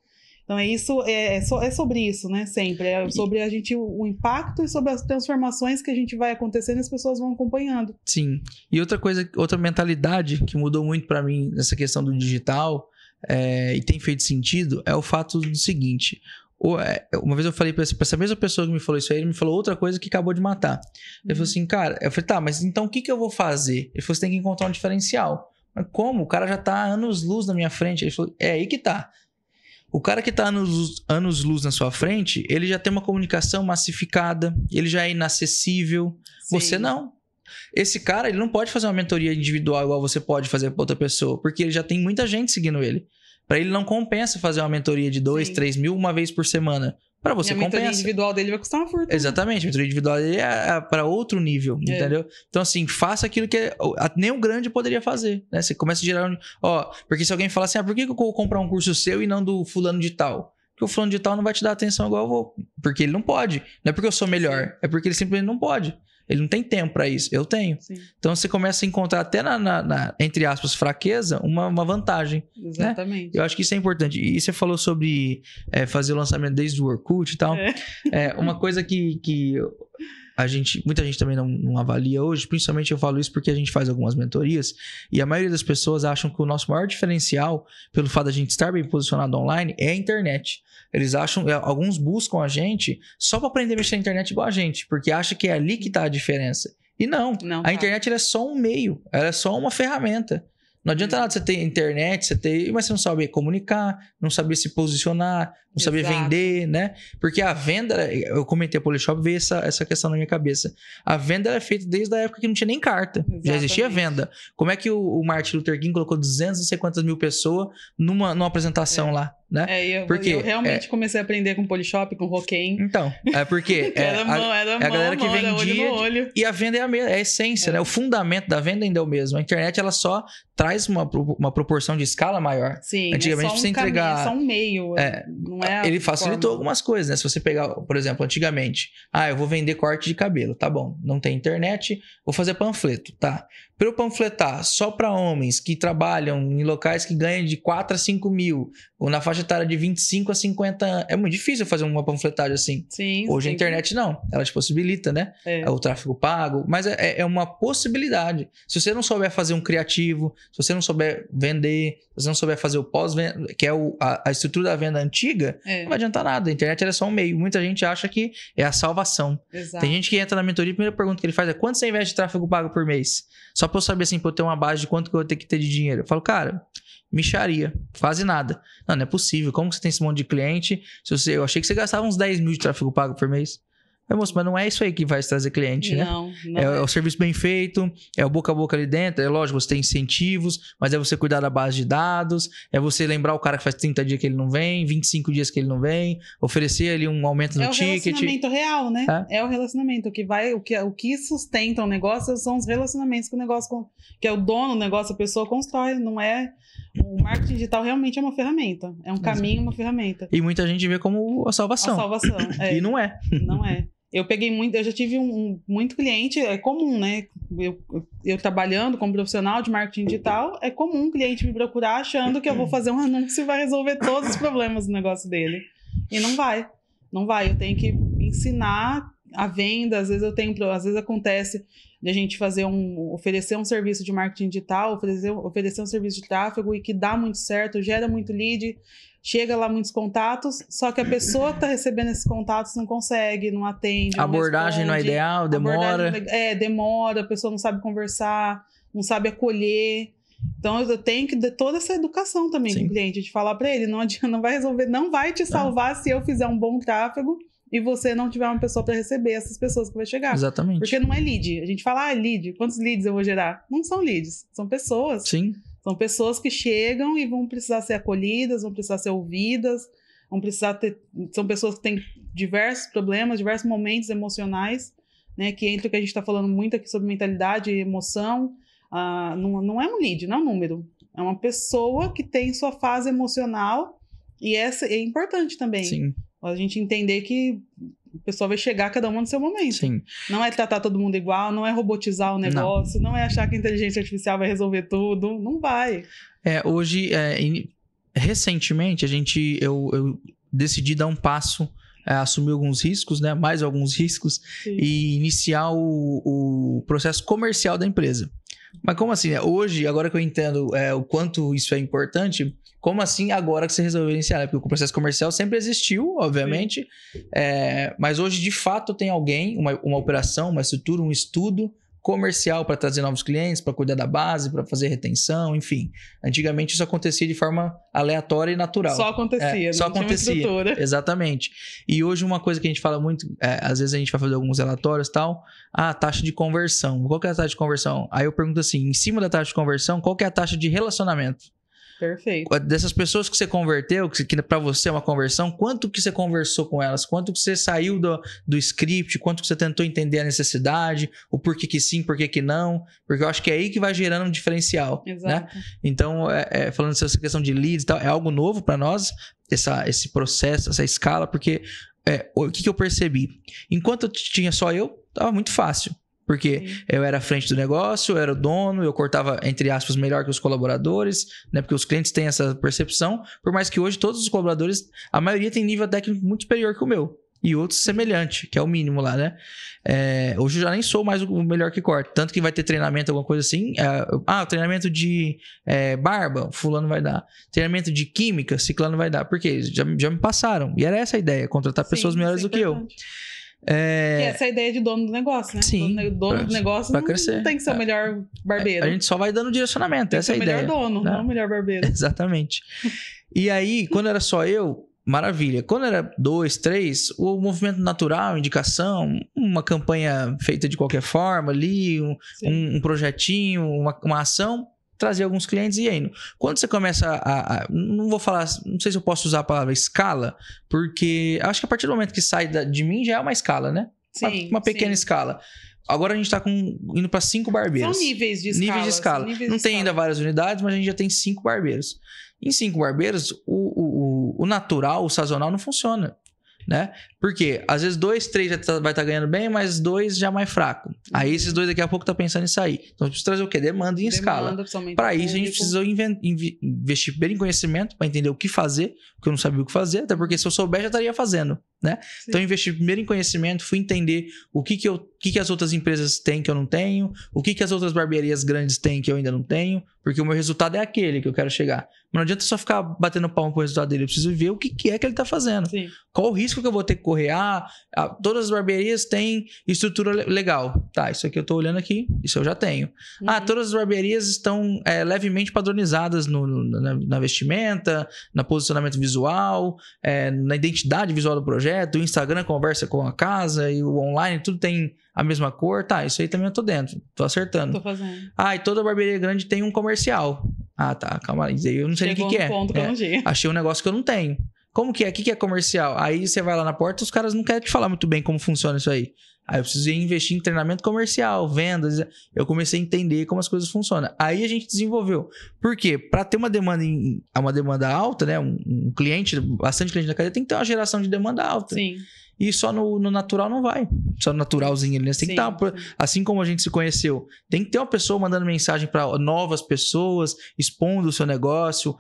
Então, é sobre isso, né? Sempre. É sobre o impacto e sobre as transformações que a gente vai acontecendo e as pessoas vão acompanhando. Sim. E outra mentalidade que mudou muito pra mim nessa questão do digital e tem feito sentido é o fato do seguinte. Uma vez eu falei pra essa mesma pessoa que me falou isso aí, ele me falou outra coisa que acabou de matar. Ele falou assim, cara, eu falei, tá, mas então o que eu vou fazer? Ele falou, você tem que encontrar um diferencial. Mas como? O cara já tá anos-luz na minha frente. Ele falou, aí que tá. O cara que tá anos-luz na sua frente, ele já tem uma comunicação massificada, ele já é inacessível. Sim. Você não. Esse cara, ele não pode fazer uma mentoria individual igual você pode fazer pra outra pessoa, porque ele já tem muita gente seguindo ele. Pra ele não compensa fazer uma mentoria de 2, 3 mil uma vez por semana. Pra você compensa. A mentoria individual dele vai custar uma fortuna. Exatamente, a mentoria individual dele é para outro nível, entendeu? Então, assim, faça aquilo que nem o grande poderia fazer, né? Você começa a gerar... porque se alguém fala assim, por que eu vou comprar um curso seu e não do fulano de tal? Porque o fulano de tal não vai te dar atenção igual eu vou. Porque ele não pode. Não é porque eu sou melhor, é porque ele simplesmente não pode. Ele não tem tempo pra isso. Eu tenho. Sim. Então, você começa a encontrar até na entre aspas, fraqueza, uma vantagem. Exatamente. Né? Eu acho que isso é importante. E você falou sobre fazer o lançamento desde o Orkut e tal. Uma coisa que muita gente também não avalia hoje, principalmente eu falo isso porque a gente faz algumas mentorias, e a maioria das pessoas acham que o nosso maior diferencial, pelo fato de a gente estar bem posicionado online, é a internet. Eles acham, alguns buscam a gente só para aprender a mexer na internet igual a gente, porque acha que é ali que tá a diferença. E não a internet ela é só um meio, ela é só uma ferramenta. Não adianta nada você ter internet, mas você não sabe comunicar, não saber se posicionar, não saber vender, né? Porque a venda, eu comentei a Polishop, veio essa questão na minha cabeça. A venda é feita desde a época que não tinha nem carta. Exatamente. Já existia venda. Como é que o Martin Luther King colocou 200 e sei quantas mil pessoas numa apresentação lá, né? Eu realmente comecei a aprender com Polishop, com Roquem. Então, porque a galera que vendia olho no olho. E a venda é a essência, né? O fundamento da venda ainda é o mesmo. A internet, ela só traz uma proporção de escala maior. Sim, antigamente, você entregar... é só um meio. Não é ele facilitou algumas coisas, né? Se você pegar, por exemplo, antigamente, eu vou vender corte de cabelo, tá bom. Não tem internet, vou fazer panfleto, tá. Para eu panfletar só para homens que trabalham em locais que ganham de 4 a 5 mil, ou na faixa etária de 25 a 50 anos, é muito difícil fazer uma panfletagem assim. Sim, hoje a internet não, ela te possibilita, né? O tráfego pago, mas é uma possibilidade. Se você não souber fazer um criativo, se você não souber vender, se você não souber fazer o pós-venda, que é a estrutura da venda antiga, não vai adiantar nada. A internet é só um meio. Muita gente acha que é a salvação. Exato. Tem gente que entra na mentoria, a primeira pergunta que ele faz é: quanto você investe de tráfego pago por mês? Só pra eu saber, assim, pra eu ter uma base de quanto que eu vou ter que ter de dinheiro. Eu falo, cara, mixaria, quase nada. Não é possível. Como que você tem esse monte de cliente? Eu achei que você gastava uns 10 mil de tráfego pago por mês. Moço, mas não é isso aí que vai trazer cliente, né? Não é o serviço bem feito, é o boca a boca ali dentro, é lógico, você tem incentivos, mas é você cuidar da base de dados, é você lembrar o cara que faz 30 dias que ele não vem, 25 dias que ele não vem, oferecer ali um aumento no ticket. É o relacionamento real, né? É o relacionamento. O que sustenta o negócio são os relacionamentos que o negócio, que é o dono do negócio, a pessoa constrói, não é... O marketing digital realmente é uma ferramenta, é um caminho, uma ferramenta. E muita gente vê como a salvação. E não é. Não é. Eu já tive muito cliente, é comum, né? Eu trabalhando como profissional de marketing digital, é comum um cliente me procurar achando que eu vou fazer um anúncio e vai resolver todos os problemas do negócio dele. E não vai. Não vai. Eu tenho que ensinar a venda. Às vezes acontece de a gente oferecer um serviço de marketing digital, oferecer um serviço de tráfego e que dá muito certo, gera muito lead, chega lá muitos contatos, só que a pessoa que está recebendo esses contatos não consegue, não atende, a abordagem não é ideal, demora. Demora, a pessoa não sabe conversar, não sabe acolher. Então eu tenho que dar toda essa educação também com o cliente, de falar para ele, não adianta, não vai resolver, não vai te salvar se eu fizer um bom tráfego e você não tiver uma pessoa para receber essas pessoas que vai chegar. Exatamente. Porque não é lead. A gente fala, lead, quantos leads eu vou gerar? Não são leads, são pessoas. Sim. São pessoas que chegam e vão precisar ser acolhidas, vão precisar ser ouvidas, vão precisar são pessoas que têm diversos problemas, diversos momentos emocionais, né? Que entra o que a gente está falando muito aqui sobre mentalidade e emoção. Não é um lead, não é um número. É uma pessoa que tem sua fase emocional e essa é importante também. Sim. A gente entender que a pessoa vai chegar cada uma no seu momento. Sim. Não é tratar todo mundo igual, não é robotizar o negócio, não é achar que a inteligência artificial vai resolver tudo. Não vai. Hoje, recentemente, eu decidi dar um passo, assumir alguns riscos, né? Mais alguns riscos, Sim. e iniciar o processo comercial da empresa. Mas como assim? Hoje, agora que eu entendo o quanto isso é importante, como assim agora que você resolveu iniciar? Porque o processo comercial sempre existiu, obviamente, mas hoje, de fato, tem alguém, uma operação, uma estrutura, um estudo comercial para trazer novos clientes, para cuidar da base, para fazer retenção, enfim. Antigamente isso acontecia de forma aleatória e natural. Só acontecia, só não tinha uma acontecia. estrutura. Exatamente. E hoje uma coisa que a gente fala muito, às vezes a gente vai fazer alguns relatórios e tal, taxa de conversão. Qual que é a taxa de conversão? Aí eu pergunto assim, em cima da taxa de conversão, qual que é a taxa de relacionamento? Perfeito. Dessas pessoas que você converteu, que para você é uma conversão, quanto que você conversou com elas? Quanto que você saiu do script? Quanto que você tentou entender a necessidade? O porquê que sim, porquê que não? Porque eu acho que é aí que vai gerando um diferencial. Exato. Né? Então, falando dessa questão de leads e tal, é algo novo para nós, esse processo, essa escala, porque o que eu percebi? Enquanto tinha só eu, tava muito fácil. Porque eu era à frente do negócio, eu era o dono, eu cortava, entre aspas, melhor que os colaboradores, né? Porque os clientes têm essa percepção, por mais que hoje todos os colaboradores, a maioria tem nível técnico muito superior que o meu. E outros semelhante, que é o mínimo lá, né? Hoje eu já nem sou mais o melhor que corta. Tanto que vai ter treinamento, alguma coisa assim. Treinamento de barba, fulano vai dar. Treinamento de química, ciclano vai dar. Por quê? Já me passaram. E era essa a ideia, contratar pessoas melhores do que eu. Que essa é a ideia de dono do negócio, né? Sim, O dono do negócio não tem que ser o melhor barbeiro. A gente só vai dando direcionamento, essa é a ideia. Tem que ser o melhor dono, não o melhor barbeiro. Exatamente. E aí, quando era só eu, maravilha. Quando era 2, 3, o movimento natural, indicação, uma campanha feita de qualquer forma ali, um projetinho, uma ação, trazer alguns clientes e indo. Quando você começa não vou falar, não sei se eu posso usar a palavra escala, porque acho que a partir do momento que sai de mim já é uma escala, né? Sim, uma pequena escala. Agora a gente tá indo para 5 barbeiros. São níveis de escala. Níveis de escala. Não tem ainda várias unidades, mas a gente já tem 5 barbeiros. Em 5 barbeiros, o natural, o sazonal não funciona. Né? Porque às vezes 2, 3 vai estar ganhando bem, mas 2 já mais fraco. Aí esses 2 daqui a pouco tá pensando em sair. Então a gente precisa trazer o quê? Demanda em escala. Para isso a gente precisa investir primeiro em conhecimento para entender o que fazer, porque eu não sabia o que fazer, até porque se eu souber já estaria fazendo, né? Então eu investi primeiro em conhecimento, fui entender o que as outras empresas têm que eu não tenho, o que as outras barbearias grandes têm que eu ainda não tenho, porque o meu resultado é aquele que eu quero chegar. Mas não adianta só ficar batendo palma pro resultado dele, eu preciso ver o que é que ele tá fazendo. Sim. Qual o risco que eu vou ter que correr? Todas as barbearias têm estrutura legal. Tá, isso aqui eu tô olhando aqui, isso eu já tenho. Todas as barbearias estão levemente padronizadas na vestimenta, no posicionamento visual, na identidade visual do projeto, o Instagram conversa com a casa e o online, tudo tem a mesma cor. Tá, isso aí também eu tô dentro, tô acertando. Tô fazendo. E toda barbearia grande tem um comercial. Tá, calma aí, eu não sei nem o que é. Ponto que eu não sei. Achei um negócio que eu não tenho. Como que é? O que é comercial? Aí você vai lá na porta, os caras não querem te falar muito bem como funciona isso aí. Aí eu preciso investir em treinamento comercial, vendas. Eu comecei a entender como as coisas funcionam. Aí a gente desenvolveu. Por quê? Para ter uma demanda alta, né? Um cliente, bastante cliente na cadeia, tem que ter uma geração de demanda alta. Sim. E só no natural não vai. Só no naturalzinho, né? Tem que estar, assim como a gente se conheceu, tem que ter uma pessoa mandando mensagem para novas pessoas, expondo o seu negócio,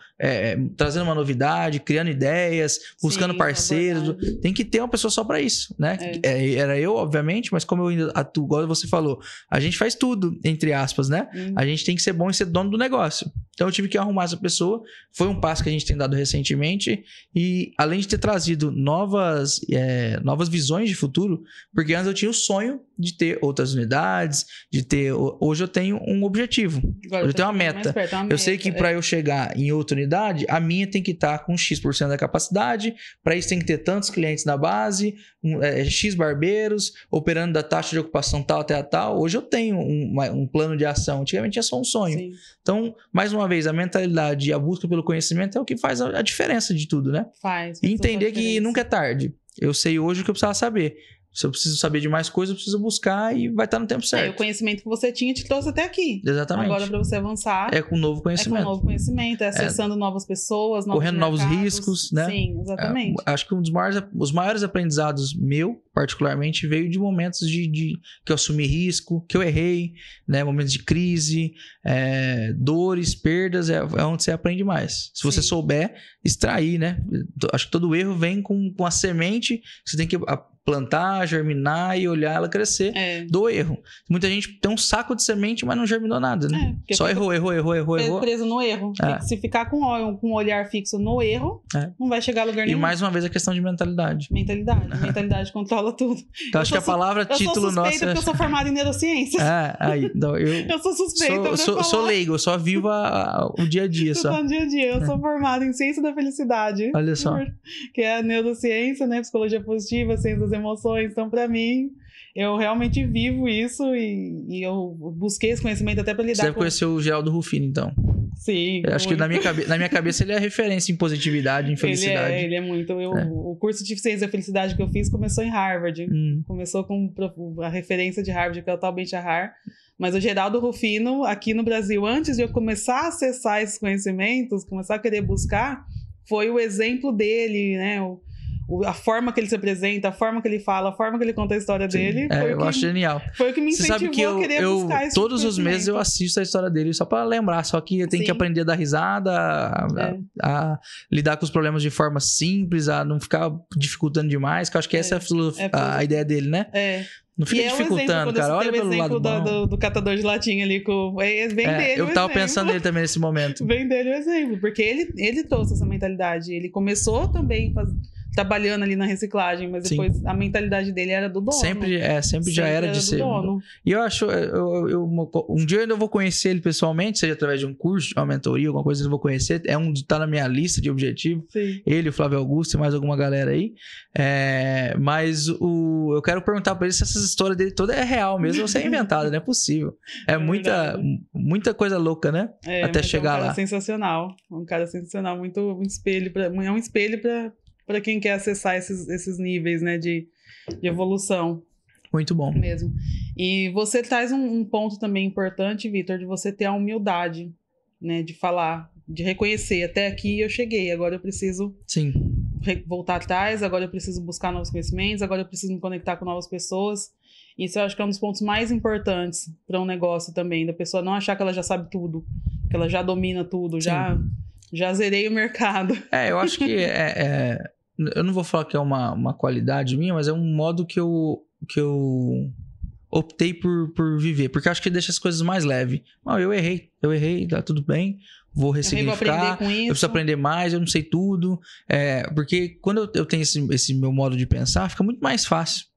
trazendo uma novidade, criando ideias, buscando parceiros. Tem que ter uma pessoa só para isso, né? Era eu, obviamente, mas como eu ainda atuo, igual você falou, a gente faz tudo, entre aspas, né? A gente tem que ser bom em ser dono do negócio. Então eu tive que arrumar essa pessoa. Foi um passo que a gente tem dado recentemente. E além de ter trazido novas visões de futuro, porque antes eu tinha o sonho de ter outras unidades, hoje eu tenho um objetivo, hoje eu tenho uma meta. Eu sei que para eu chegar em outra unidade, a minha tem que estar com X% da capacidade, para isso tem que ter tantos clientes na base, X barbeiros, operando da taxa de ocupação tal até a tal. Hoje eu tenho um plano de ação, antigamente é só um sonho. Sim. Então, mais uma vez, a mentalidade e a busca pelo conhecimento é o que faz a diferença de tudo, né? Faz e entender que nunca é tarde. Eu sei hoje o que eu precisava saber. Se eu preciso saber de mais coisas, eu preciso buscar e vai estar no tempo certo. O conhecimento que você tinha te trouxe até aqui. Exatamente. Agora, para você avançar... É com novo conhecimento. É com novo conhecimento, acessando novas pessoas, novos correndo mercados. Novos riscos, né? Sim, exatamente. Acho que os maiores aprendizados particularmente, veio de momentos de que eu assumi risco, que eu errei, né? Momentos de crise, dores, perdas, é onde você aprende mais. Se você souber extrair, né? Acho que todo erro vem com a semente que você tem que plantar, germinar e olhar ela crescer do erro. Muita gente tem um saco de semente, mas não germinou nada, né? Só errou. Preso no erro. Se ficar com um olhar fixo no erro, não vai chegar a lugar nenhum. E mais uma vez a questão de mentalidade. Mentalidade controla tudo. Então acho que a palavra título nosso... Eu sou suspeita porque eu sou formada em neurociências. Então eu sou suspeita pra falar. Sou leigo, eu só vivo o dia a dia. Só no dia a dia. Eu sou formada em ciência da felicidade. Olha só. Que é a neurociência, né? Psicologia positiva, ciência das emoções. Então, pra mim, eu realmente vivo isso e eu busquei esse conhecimento até pra lidar Você deve conhecer o Geraldo Rufino, então. Sim. Eu acho que na minha cabeça ele é referência em positividade, em felicidade. Ele é muito. O curso de ciência da felicidade que eu fiz começou em Harvard. Começou com a referência de Harvard, que é o Tal Ben-Shahar. Mas o Geraldo Rufino, aqui no Brasil, antes de eu começar a acessar esses conhecimentos, começar a querer buscar, foi o exemplo dele, né? A forma que ele se apresenta, a forma que ele fala, a forma que ele conta a história dele. Eu acho genial. Foi o que me incentivou a querer buscar esse todos os meses eu assisto a história dele só pra lembrar. Só que eu tenho que aprender a dar risada, a lidar com os problemas de forma simples, a não ficar dificultando demais, que eu acho que essa é a ideia dele, né? Não fica dificultando, cara. Olha pelo lado bom. Do catador de latinha ali. Vem dele eu tava pensando nele também nesse momento. Vem dele o exemplo. Porque ele trouxe essa mentalidade. Ele começou também trabalhando ali na reciclagem, mas depois a mentalidade dele era do dono. Sempre já era de ser. Dono. E eu acho, um dia eu ainda vou conhecer ele pessoalmente, seja através de um curso, de uma mentoria, alguma coisa eu vou conhecer. Tá na minha lista de objetivo. Sim. Ele, o Flávio Augusto e mais alguma galera aí. Mas eu quero perguntar pra ele se essas histórias dele toda é real mesmo ou se é inventada, não é possível. Muita coisa louca, né? Até chegar lá. É um cara sensacional, muito espelho, é um espelho para quem quer acessar esses níveis, né, de evolução. Muito bom. Mesmo. E você traz um ponto também importante, Vitor, de você ter a humildade, né, de falar, de reconhecer. Até aqui eu cheguei, agora eu preciso voltar atrás, agora eu preciso buscar novos conhecimentos, agora eu preciso me conectar com novas pessoas. Isso eu acho que é um dos pontos mais importantes para um negócio também, da pessoa não achar que ela já sabe tudo, que ela já domina tudo, já zerei o mercado. Eu acho que eu não vou falar que é uma qualidade minha, mas é um modo que eu optei por viver. Porque eu acho que deixa as coisas mais leves. Eu errei, tá tudo bem. Vou ressignificar, eu preciso aprender mais, eu não sei tudo. Porque quando eu tenho esse meu modo de pensar, fica muito mais fácil.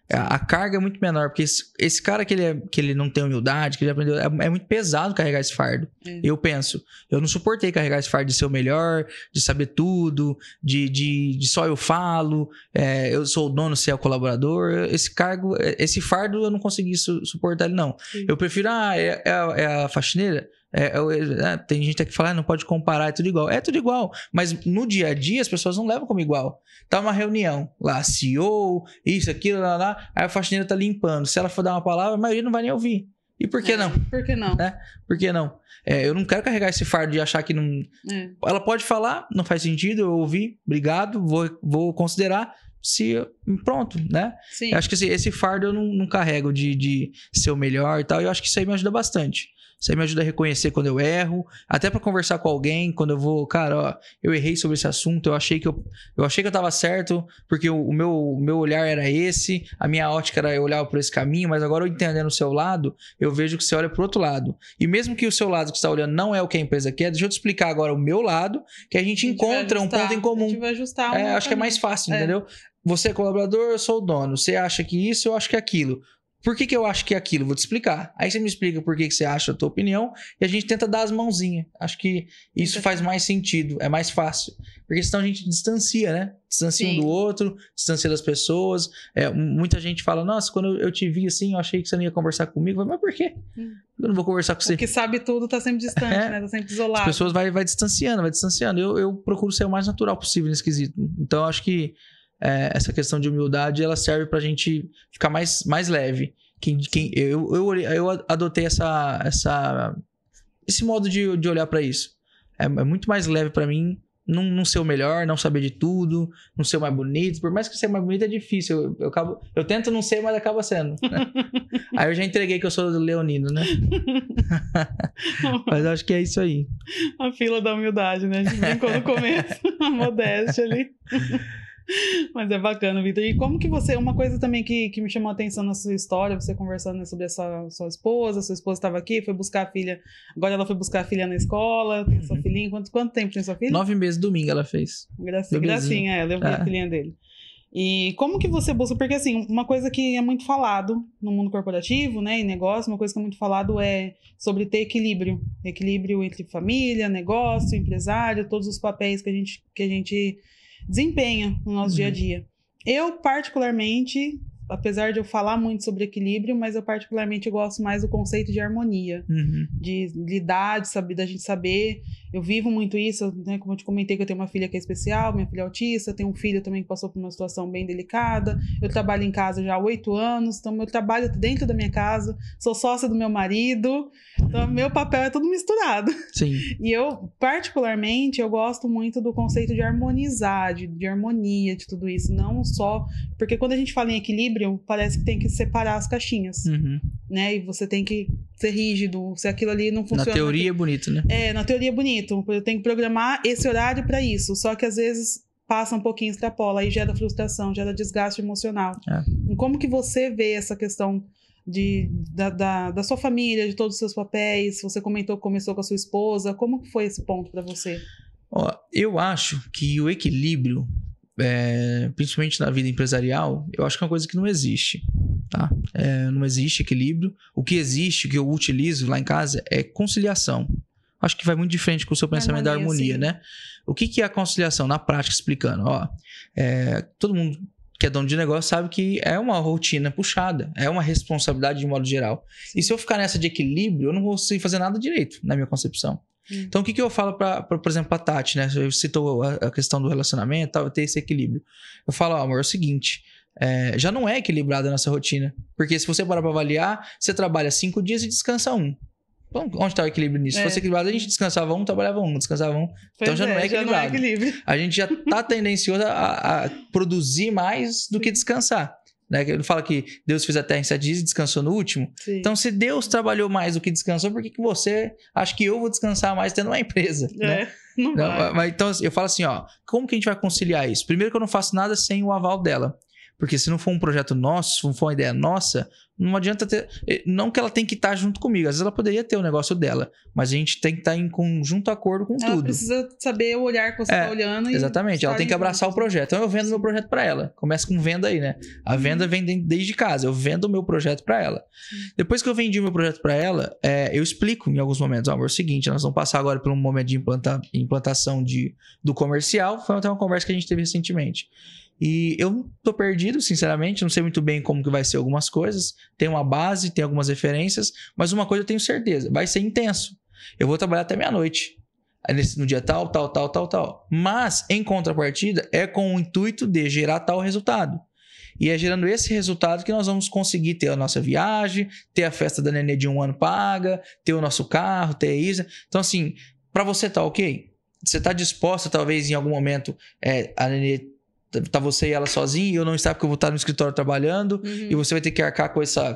A carga é muito menor, porque esse cara que ele não tem humildade, que ele aprendeu, é muito pesado carregar esse fardo. Eu penso, eu não suportei carregar esse fardo de ser o melhor, de saber tudo, de só eu falo, eu sou o dono, você é o colaborador. Esse fardo eu não consegui suportar ele, não. Sim. Eu prefiro, é a faxineira. Tem gente aqui que fala, não pode comparar, é tudo igual. É tudo igual, mas no dia a dia as pessoas não levam como igual. Tá uma reunião lá, CEO, isso, aquilo, lá, aí a faxineira tá limpando. Se ela for dar uma palavra, a maioria não vai nem ouvir. E por que não? Por que não? Por que não? Eu não quero carregar esse fardo de achar que não... Ela pode falar, não faz sentido, eu ouvi, obrigado, vou considerar. Pronto, né? Sim. Eu acho que esse fardo eu não carrego de ser o melhor e tal. E eu acho que isso aí me ajuda bastante. Isso aí me ajuda a reconhecer quando eu erro, até pra conversar com alguém, quando eu vou, cara, eu errei sobre esse assunto, eu achei que eu tava certo, porque o meu olhar era esse, a minha ótica era eu olhava por esse caminho, mas agora eu entendendo o seu lado, eu vejo que você olha pro outro lado. E mesmo que o seu lado que você tá olhando não é o que a empresa quer, deixa eu te explicar agora o meu lado, que a gente encontra um ponto em comum. A gente vai ajustar acho que é mais fácil, entendeu? Você é colaborador, eu sou o dono. Você acha que isso, eu acho que é aquilo. Por que eu acho que é aquilo? Vou te explicar. Aí você me explica por que você acha a tua opinião e a gente tenta dar as mãozinhas. Acho que isso faz mais sentido, é mais fácil. Porque senão a gente distancia, né? Distancia um do outro, distancia das pessoas. Muita gente fala, nossa, quando eu te vi assim, eu achei que você não ia conversar comigo. Mas por quê? Eu não vou conversar com você. Porque sabe tudo, tá sempre distante, né? Tá sempre isolado. As pessoas vai distanciando. Eu procuro ser o mais natural possível nesse quesito. Então, eu acho que essa questão de humildade, ela serve pra gente ficar mais leve. Eu adotei esse modo de olhar pra isso. É muito mais leve pra mim não ser o melhor, não saber de tudo, não ser o mais bonito. Por mais que ser mais bonito é difícil. Eu tento não ser, mas acaba sendo. Né? Aí eu já entreguei que eu sou leonino, né? Mas acho que é isso aí. A fila da humildade, né? A gente brincou no começo. A modéstia ali. Mas é bacana, Vitor. E como que você... Uma coisa também que me chamou a atenção na sua história, você conversando, né, sobre a sua esposa estava aqui, foi buscar a filha... Agora ela foi buscar a filha na escola, tem sua filhinha. Quanto tempo tem sua filha? 9 meses, domingo ela fez. Gracinha, ela levou a filhinha dele. E como que você busca... Porque, assim, uma coisa que é muito falado no mundo corporativo, né, em negócio, uma coisa que é muito falado é sobre ter equilíbrio. Equilíbrio entre família, negócio, empresário, todos os papéis que a gente desempenha no nosso dia a dia. Eu, particularmente, apesar de eu falar muito sobre equilíbrio, mas eu particularmente gosto mais do conceito de harmonia, de lidar, da gente saber. Eu vivo muito isso, né? Como eu te comentei, que eu tenho uma filha que é especial, minha filha é autista, eu tenho um filho também que passou por uma situação bem delicada. Eu trabalho em casa já há 8 anos, então meu trabalho dentro da minha casa, sou sócia do meu marido, então meu papel é tudo misturado. Sim. E eu, particularmente, eu gosto muito do conceito de harmonizar, de harmonia, de tudo isso, não só... Porque quando a gente fala em equilíbrio, parece que tem que separar as caixinhas, né? E você tem que ser rígido, se aquilo ali não funciona... Na teoria é bonito, né? Na teoria é bonito. Eu tenho que programar esse horário para isso. Só que às vezes passa um pouquinho, extrapola, aí gera frustração, gera desgaste emocional. E como que você vê essa questão da sua família, de todos os seus papéis? Você comentou que começou com a sua esposa. Como que foi esse ponto para você? Eu acho que o equilíbrio, principalmente na vida empresarial, eu acho que é uma coisa que não existe. Tá? Não existe equilíbrio. O que existe, o que eu utilizo lá em casa é conciliação. Acho que vai muito diferente com o seu pensamento da harmonia, né? O que é a conciliação? Na prática, explicando. Todo mundo que é dono de negócio sabe que é uma rotina puxada. É uma responsabilidade de modo geral. Sim. E se eu ficar nessa de equilíbrio, eu não vou conseguir fazer nada direito, na minha concepção. Então, o que eu falo por exemplo, a Tati, né? Eu citou a questão do relacionamento, tal, ter esse equilíbrio. Eu falo, amor, é o seguinte... já não é equilibrada a nossa rotina. Porque se você parar pra avaliar, você trabalha 5 dias e descansa 1. Então, onde está o equilíbrio nisso? Se fosse equilibrado, a gente descansava 1, trabalhava 1, descansava 1. Então já não é equilibrado. Já não é equilíbrio. A gente já tá tendencioso a produzir mais do que descansar. Né? Ele fala que Deus fez a terra em 7 dias e descansou no último. Sim. Então, se Deus trabalhou mais do que descansou, por que você acha que eu vou descansar mais tendo uma empresa? Né? Não vai. Mas, então, eu falo assim, como que a gente vai conciliar isso? Primeiro que eu não faço nada sem o aval dela. Porque se não for um projeto nosso, se não for uma ideia nossa, não adianta ter... Não que ela tem que estar junto comigo. Às vezes ela poderia ter o negócio dela. Mas a gente tem que estar em conjunto acordo com tudo. Ela precisa saber o olhar que você está olhando. Exatamente. Ela tem que abraçar o projeto. Então eu vendo meu projeto para ela. Começa com venda aí, né? A venda vem desde casa. Eu vendo o meu projeto para ela. Depois que eu vendi o meu projeto para ela, eu explico em alguns momentos. Amor, é o seguinte, nós vamos passar agora por um momento de implantação do comercial. Foi até uma conversa que a gente teve recentemente. E eu tô perdido, sinceramente, não sei muito bem como que vai ser algumas coisas. Tem uma base, tem algumas referências, mas uma coisa eu tenho certeza, vai ser intenso. Eu vou trabalhar até meia-noite, no dia tal. Mas, em contrapartida, é com o intuito de gerar tal resultado. E é gerando esse resultado que nós vamos conseguir ter a nossa viagem, ter a festa da nenê de 1 ano paga, ter o nosso carro, ter isso. Então, assim, para você tá ok? Você tá disposta, talvez, em algum momento, a nenê... Tá você e ela sozinha, e eu não estar porque eu vou estar no escritório trabalhando, e você vai ter que arcar com essa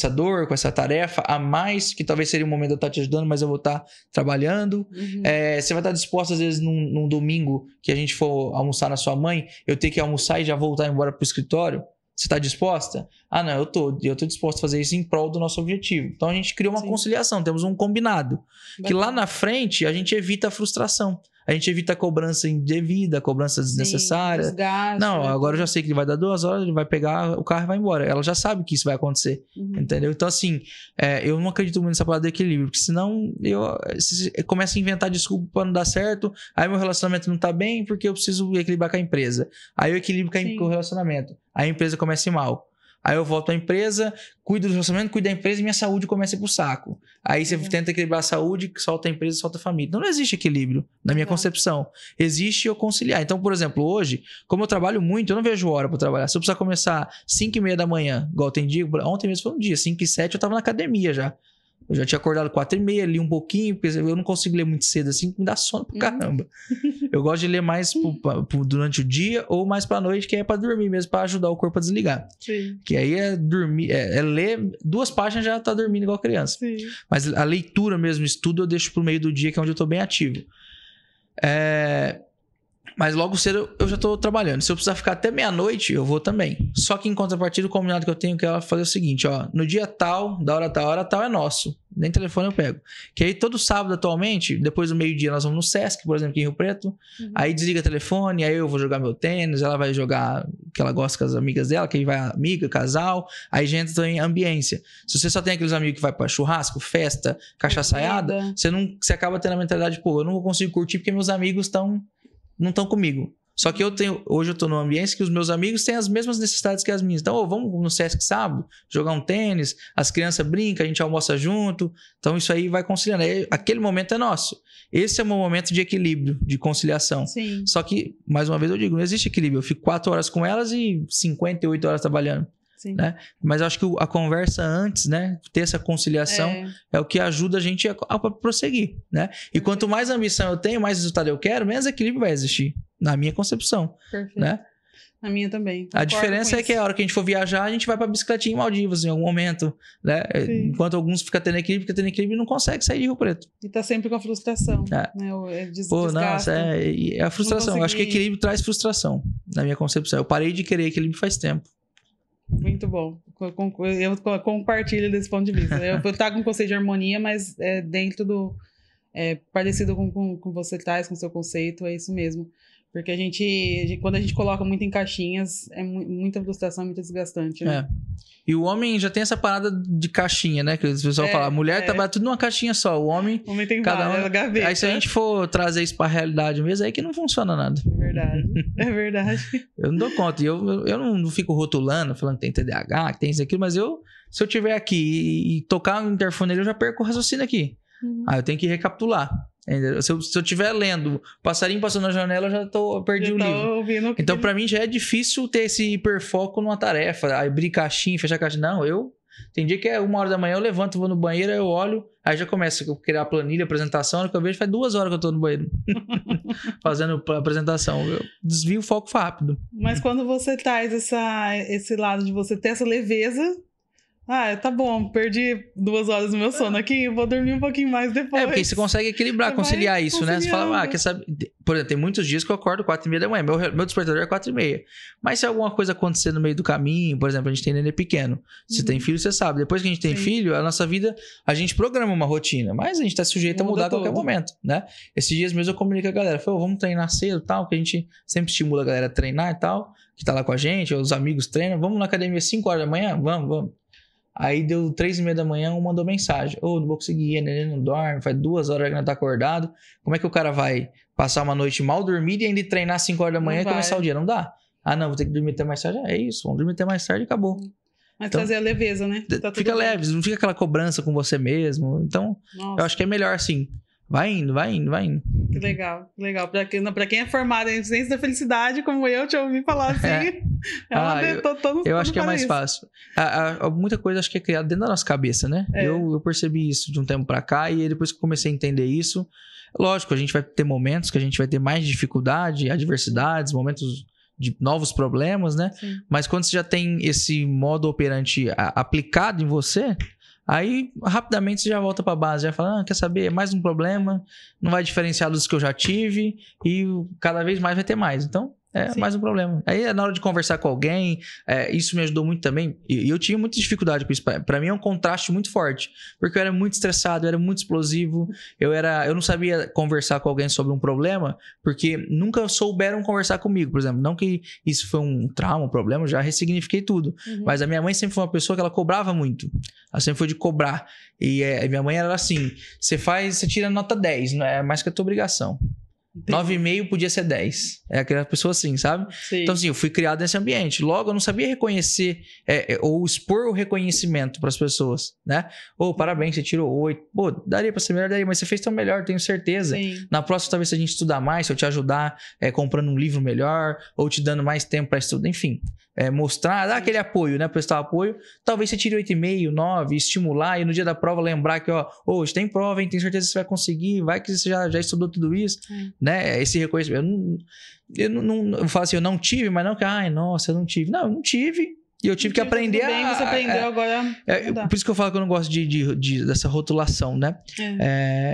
dor, com essa tarefa a mais, que talvez seria o momento de eu estar te ajudando, mas eu vou estar trabalhando. Você vai estar disposto, às vezes, num domingo que a gente for almoçar na sua mãe, eu ter que almoçar e já voltar embora pro escritório? Você está disposta? Não, eu tô disposto a fazer isso em prol do nosso objetivo. Então a gente criou uma conciliação, temos um combinado. Que lá na frente a gente evita a frustração. A gente evita a cobrança indevida, cobrança desnecessária. Desgaste, não, agora eu já sei que ele vai dar 2 horas, ele vai pegar o carro e vai embora. Ela já sabe que isso vai acontecer. Entendeu? Então, assim, eu não acredito muito nessa palavra de equilíbrio, porque senão eu começo a inventar desculpa para não dar certo, aí meu relacionamento não tá bem porque eu preciso equilibrar com a empresa. Aí eu equilibro com o relacionamento. Aí a empresa começa a ir mal. Aí eu volto à empresa, cuido do relacionamento, cuido da empresa e minha saúde começa a ir pro saco. Aí você tenta equilibrar a saúde, solta a empresa, solta a família. Então não existe equilíbrio, na minha concepção. Existe eu conciliar. Então, por exemplo, hoje, como eu trabalho muito, eu não vejo hora para trabalhar. Se eu precisar começar 5h30 da manhã, igual tem dia, ontem mesmo foi um dia, 5h07, eu tava na academia já. Eu já tinha acordado 4h30, li um pouquinho, porque eu não consigo ler muito cedo assim, me dá sono pra caramba. Eu gosto de ler mais durante o dia ou mais pra noite, que é pra dormir mesmo, pra ajudar o corpo a desligar. Sim. Que aí é dormir, é ler 2 páginas já tá dormindo igual criança. Sim. Mas a leitura mesmo, estudo, eu deixo pro meio do dia, que é onde eu tô bem ativo. Mas logo cedo eu já tô trabalhando. Se eu precisar ficar até meia-noite, eu vou também. Só que em contrapartida, o combinado que eu tenho que ela fazer é o seguinte, ó. No dia tal, da hora tal é nosso. Nem telefone eu pego. Que aí todo sábado atualmente, depois do meio-dia, nós vamos no Sesc, por exemplo, aqui em Rio Preto. Aí desliga o telefone, aí eu vou jogar meu tênis, ela vai jogar que ela gosta com as amigas dela, que aí vai amiga, casal. Aí já entra em ambiência. Se você só tem aqueles amigos que vai pra churrasco, festa, cachaçaiada, você acaba tendo a mentalidade, pô, eu não consigo curtir porque meus amigos não estão comigo. Só que hoje eu tô num ambiente que os meus amigos têm as mesmas necessidades que as minhas. Então, vamos no Sesc sábado, jogar um tênis, as crianças brincam, a gente almoça junto. Então, isso aí vai conciliando. Aí, aquele momento é nosso. Esse é o meu momento de equilíbrio, de conciliação. Sim. Só que, mais uma vez eu digo, não existe equilíbrio. Eu fico 4 horas com elas e 58 horas trabalhando. Sim. Né? Mas eu acho que a conversa antes, né? Ter essa conciliação é o que ajuda a gente a prosseguir, né? E quanto mais ambição eu tenho, mais resultado eu quero, menos equilíbrio vai existir, na minha concepção. Perfeito. Né? Na minha também. A diferença é que a hora que a gente for viajar, a gente vai pra bicicletinha em Maldivas em algum momento, né? Enquanto alguns ficam tendo equilíbrio e não consegue sair de Rio Preto. E tá sempre com a frustração. Né? Pô, nossa, é a frustração. Eu acho que equilíbrio traz frustração, na minha concepção. Eu parei de querer equilíbrio faz tempo. Muito bom. Eu compartilho desse ponto de vista. Eu trago um conceito de harmonia, mas dentro do... parecido com você traz, com o seu conceito, é isso mesmo. Porque quando a gente coloca muito em caixinhas, é muita frustração, muito desgastante, né? E o homem já tem essa parada de caixinha, né? Que o pessoal fala, a mulher trabalha tudo numa caixinha só, o homem tem cada gaveta. Aí se a gente for trazer isso pra realidade mesmo, aí que não funciona nada. É verdade. Eu não dou conta. E eu não fico rotulando, falando que tem TDAH, que tem isso aqui, mas se eu tiver aqui e tocar no interfone, eu já perco o raciocínio aqui. Aí eu tenho que recapitular. Se eu estiver lendo, passarinho passando na janela, eu já perdi o livro. Então, pra mim, já é difícil ter esse hiperfoco numa tarefa. Abrir caixinha, fechar caixinha. Não, tem dia que é 1h da manhã, eu levanto, vou no banheiro, eu olho, aí já começa a criar a planilha, apresentação, que eu vejo faz 2 horas que eu tô no banheiro. Fazendo a apresentação. Eu desvio o foco rápido. Mas quando você traz esse lado de você ter essa leveza... tá bom, perdi 2 horas do meu sono aqui, vou dormir um pouquinho mais depois. Porque você consegue equilibrar, conciliar isso, né? Você fala, quer saber? Por exemplo, tem muitos dias que eu acordo 4h30 da manhã, meu despertador é 4h30. Mas se alguma coisa acontecer no meio do caminho, por exemplo, a gente tem neném pequeno. Se tem filho, você sabe. Depois que a gente tem filho, a nossa vida, a gente programa uma rotina, mas a gente tá sujeito a mudar a qualquer momento, né? Esses dias mesmo eu comunico com a galera, falei, vamos treinar cedo e tal, que a gente sempre estimula a galera a treinar e tal, que tá lá com a gente, os amigos treinam, vamos na academia 5h da manhã? Vamos. Aí deu 3h30 da manhã, um mandou mensagem. Não vou conseguir, neném não dorme, faz 2 horas que não tá acordado. Como é que o cara vai passar uma noite mal dormida e ainda treinar 5h da manhã e começar o dia? Não dá. Não, vou ter que dormir até mais tarde. É isso, vamos dormir até mais tarde e acabou. Mas então, trazer a leveza, né? Fica leve, não fica aquela cobrança com você mesmo. Então, eu acho que é melhor assim. Vai indo. Que legal. Pra quem é formado em ciência da felicidade, como eu, te ouvi falar assim. Eu acho que é mais fácil. Muita coisa acho que é criada dentro da nossa cabeça, né? Eu percebi isso de um tempo pra cá e depois que eu comecei a entender isso, lógico, a gente vai ter momentos que a gente vai ter mais dificuldade, adversidades, momentos de novos problemas, né? Sim. Mas quando você já tem esse modo operante aplicado em você... Aí, rapidamente, você já volta pra base, já fala, quer saber, é mais um problema, não vai diferenciar dos que eu já tive e cada vez mais vai ter mais. Então, mais um problema. Aí, na hora de conversar com alguém, isso me ajudou muito também. E eu tinha muita dificuldade com isso. Pra mim, é um contraste muito forte, porque eu era muito estressado, eu era muito explosivo, eu não sabia conversar com alguém sobre um problema, porque nunca souberam conversar comigo, por exemplo. Não que isso foi um trauma, um problema, eu já ressignifiquei tudo. Mas a minha mãe sempre foi uma pessoa que ela cobrava muito. Ela sempre foi de cobrar. E minha mãe era assim, você tira nota 10, não é mais que a tua obrigação. 9,5 podia ser 10. É aquela pessoa assim, sabe? Sim. Então, assim, eu fui criado nesse ambiente. Logo, eu não sabia reconhecer ou expor o reconhecimento para as pessoas, né? Parabéns, você tirou 8. Daria para ser melhor, daria, mas você fez tão melhor, tenho certeza. Sim. Na próxima, talvez, se a gente estudar mais, se eu te ajudar comprando um livro melhor, ou te dando mais tempo para estudar, enfim. Mostrar, dar aquele apoio, né? Prestar apoio. Talvez você tire 8,5, 9, estimular e no dia da prova lembrar que, hoje tem prova, hein? Tenho certeza que você vai conseguir, vai que você já estudou tudo isso, né? Esse reconhecimento. Eu falo assim, eu não tive, mas não que, nossa, eu não tive. Não, eu não tive. E eu tive que aprender bem, você aprendeu agora. Por isso que eu falo que eu não gosto dessa rotulação, né?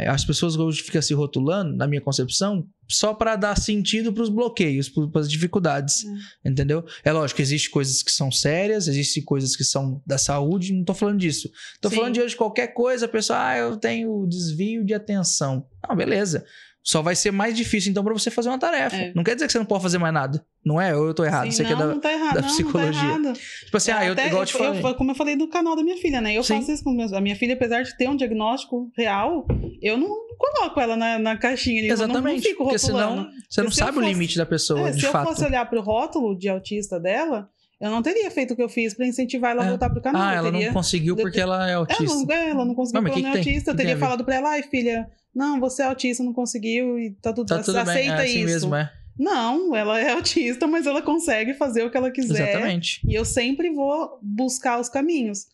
As pessoas hoje ficam se rotulando, na minha concepção, só para dar sentido para os bloqueios, para as dificuldades, entendeu? É lógico que existem coisas que são sérias, existem coisas que são da saúde, não tô falando disso. Tô falando de hoje qualquer coisa, a pessoa, eu tenho desvio de atenção. Não, beleza. Só vai ser mais difícil, então, para você fazer uma tarefa. Não quer dizer que você não pode fazer mais nada. Não é? Ou eu tô errado? Sim, você que é da psicologia. Não tá errado. Tipo assim, igual eu te falei. Como eu falei do canal da minha filha, né? Eu faço isso com a minha filha, apesar de ter um diagnóstico real, eu não coloco ela na caixinha ali. Exatamente. Eu não fico porque rotulando. senão você não sabe o limite da pessoa, de fato. Se eu fosse olhar pro rótulo de autista dela, eu não teria feito o que eu fiz pra incentivar ela a voltar pro canal. Ela não conseguiu porque ela é autista. Ela não conseguiu porque ela é autista. Eu teria falado pra ela, filha, não, você é autista, não conseguiu e tá tudo aceita bem. Aceita assim isso. Mesmo, Não, ela é autista, mas ela consegue fazer o que ela quiser. Exatamente. E eu sempre vou buscar os caminhos.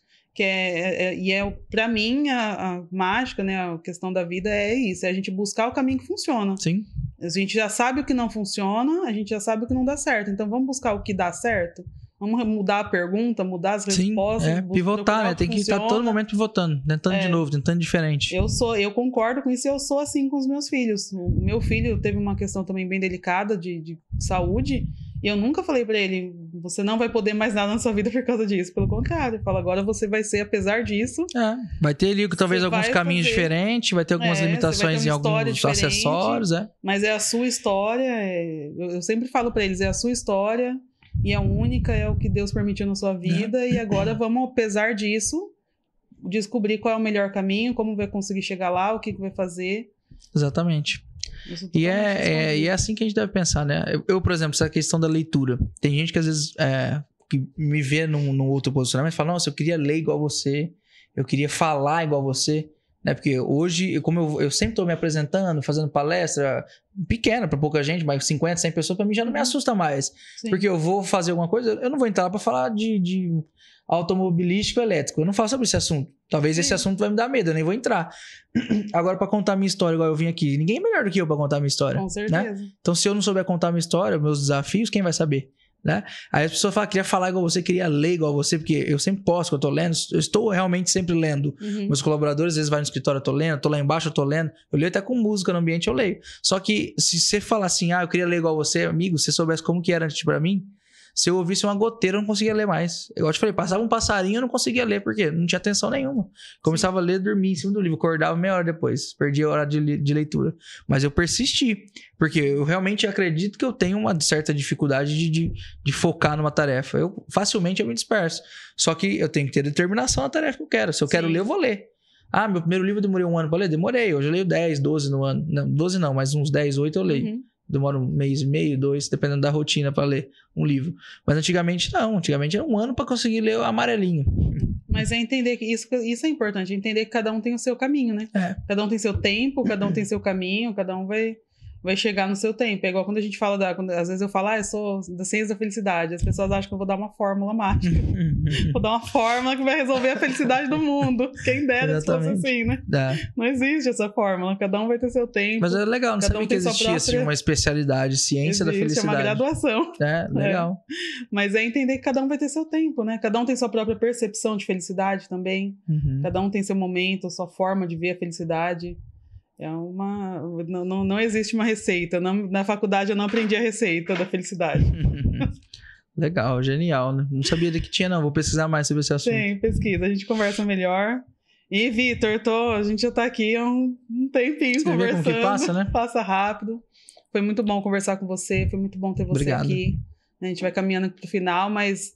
Pra mim, a mágica, né, a questão da vida é isso, é a gente buscar o caminho que funciona. Sim. A gente já sabe o que não funciona, a gente já sabe o que não dá certo. Então, vamos buscar o que dá certo? Vamos mudar a pergunta, mudar as respostas. Pivotar, né? Tem que estar todo momento pivotando, tentando de novo, tentando diferente. Eu concordo com isso e eu sou assim com os meus filhos. O meu filho teve uma questão também bem delicada de saúde e eu nunca falei pra ele, você não vai poder mais nada na sua vida por causa disso. Pelo contrário, eu falo, agora você vai ser, apesar disso... vai ter ali talvez alguns caminhos diferentes, vai ter algumas limitações em alguns acessórios. Mas é a sua história, eu sempre falo pra eles, é a sua história... E a única é o que Deus permitiu na sua vida. E agora vamos, apesar disso, descobrir qual é o melhor caminho, como vai conseguir chegar lá, o que vai fazer. Exatamente. E é assim que a gente deve pensar, né? Eu, por exemplo, essa questão da leitura. Tem gente que às vezes que me vê num outro posicionamento e fala, nossa, eu queria ler igual você, eu queria falar igual você. Né? Porque hoje, como eu sempre estou me apresentando, fazendo palestra pequena para pouca gente, mas 50, 100 pessoas, para mim já não me assusta mais. Sim. Porque eu vou fazer alguma coisa, eu não vou entrar para falar de automobilístico elétrico. Eu não falo sobre esse assunto. Talvez esse assunto vai me dar medo, eu nem vou entrar. Agora, para contar a minha história, igual eu vim aqui, ninguém é melhor do que eu para contar a minha história. Com certeza. Né? Então, se eu não souber contar a minha história, meus desafios, quem vai saber? Né? Aí as pessoas falam, queria falar igual você, queria ler igual você, porque eu sempre posto que eu tô lendo, eu estou realmente sempre lendo. Meus colaboradores às vezes vão no escritório, eu tô lendo, tô lá embaixo, eu tô lendo, eu leio até com música no ambiente, eu leio. Só que se você falar assim, eu queria ler igual você, amigo, se você soubesse como que era antes pra mim, se eu ouvisse uma goteira, eu não conseguia ler mais. Igual eu te falei, passava um passarinho, eu não conseguia ler, porque não tinha atenção nenhuma. Começava a ler, dormia em cima do livro, acordava meia hora depois, perdia a hora de leitura. Mas eu persisti, porque eu realmente acredito que eu tenho uma certa dificuldade de focar numa tarefa. Facilmente eu me disperso. Só que eu tenho que ter determinação na tarefa que eu quero. Se eu quero ler, eu vou ler. Meu primeiro livro eu demorei 1 ano para ler? Demorei. Hoje eu leio 10, 12 no ano. Não, 12 não, mas uns 10, 8 eu leio. Demora 1 mês e meio, 2, dependendo da rotina para ler um livro. Mas antigamente não. Antigamente era 1 ano para conseguir ler o amarelinho. Mas é entender que isso é importante. Entender que cada um tem o seu caminho, né? Cada um tem seu tempo, cada um tem seu caminho, cada um vai chegar no seu tempo. É igual quando a gente fala às vezes eu falo, eu sou da ciência da felicidade. As pessoas acham que eu vou dar uma fórmula mágica. Vou dar uma fórmula que vai resolver a felicidade do mundo. Quem dera se fosse assim, né? Não existe essa fórmula. Cada um vai ter seu tempo. Mas é legal, não sabia que existia uma especialidade, ciência da felicidade. É uma graduação. Legal. Mas é entender que cada um vai ter seu tempo, né? Cada um tem sua própria percepção de felicidade também. Cada um tem seu momento, sua forma de ver a felicidade. Não existe uma receita. Na faculdade eu não aprendi a receita da felicidade. Legal, genial, né? Não sabia que tinha, não. Vou pesquisar mais sobre esse assunto. Tem, pesquisa. A gente conversa melhor. E, Vitor, a gente já tá aqui há um tempinho conversando. Como que passa, né? Passa rápido. Foi muito bom conversar com você. Foi muito bom ter você aqui. A gente vai caminhando pro final, mas...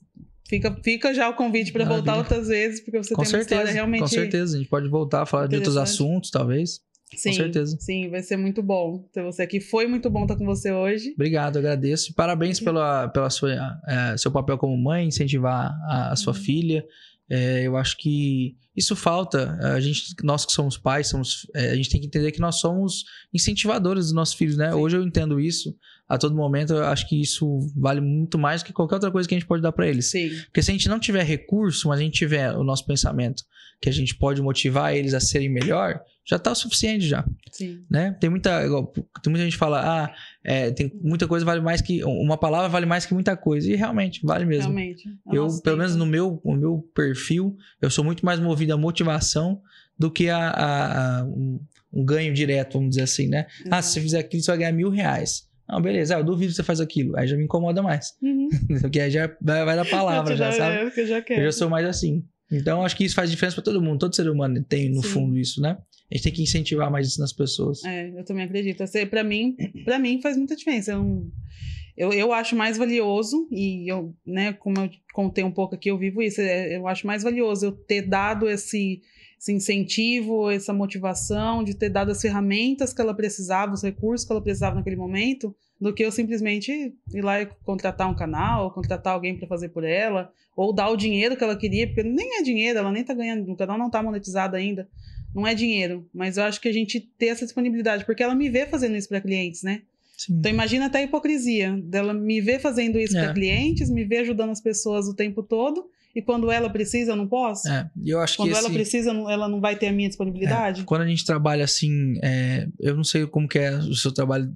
Fica já o convite para voltar outras vezes, porque você tem uma história realmente... Com certeza, a gente pode voltar a falar de outros assuntos, talvez. Sim, com certeza. Sim, vai ser muito bom ter você aqui. Foi muito bom estar com você hoje. Obrigado, agradeço. Parabéns pela seu papel como mãe, incentivar a sua filha. Eu acho que isso falta. Nós que somos pais, a gente tem que entender que nós somos incentivadores dos nossos filhos, né? Sim. Hoje eu entendo isso. A todo momento, eu acho que isso vale muito mais do que qualquer outra coisa que a gente pode dar para eles. Sim. Porque se a gente não tiver recurso, mas a gente tiver o nosso pensamento, que a gente pode motivar eles a serem melhor, já tá o suficiente já. Sim. Né? Tem muita gente que fala, tem muita coisa vale mais que... Uma palavra vale mais que muita coisa. E realmente, vale mesmo. Realmente. Pelo menos no meu perfil, eu sou muito mais movido à motivação do que um ganho direto, vamos dizer assim, né? Uhum. Se você fizer aquilo, você vai ganhar R$1.000. Não, beleza, eu duvido que você faz aquilo. Aí já me incomoda mais. Uhum. Porque aí já vai da palavra, já, sabe? Eu já quero. Eu já sou mais assim. Então, acho que isso faz diferença pra todo mundo. Todo ser humano tem, no fundo, isso, né? A gente tem que incentivar mais isso nas pessoas. Eu também acredito. Pra mim faz muita diferença. Eu acho mais valioso, e eu, né, como eu contei um pouco aqui, eu vivo isso. Eu acho mais valioso eu ter dado esse incentivo, essa motivação, de ter dado as ferramentas que ela precisava, os recursos que ela precisava naquele momento, do que eu simplesmente ir lá e contratar um canal, ou contratar alguém para fazer por ela, ou dar o dinheiro que ela queria, porque nem é dinheiro, ela nem tá ganhando, o canal não tá monetizado ainda, não é dinheiro, mas eu acho que a gente ter essa disponibilidade, porque ela me vê fazendo isso para clientes, né? Sim. Então imagina até a hipocrisia dela me ver fazendo isso para clientes, me ver ajudando as pessoas o tempo todo, e quando ela precisa, eu não posso? Eu acho quando ela precisa, ela não vai ter a minha disponibilidade? Quando a gente trabalha assim, eu não sei como que é o seu trabalho,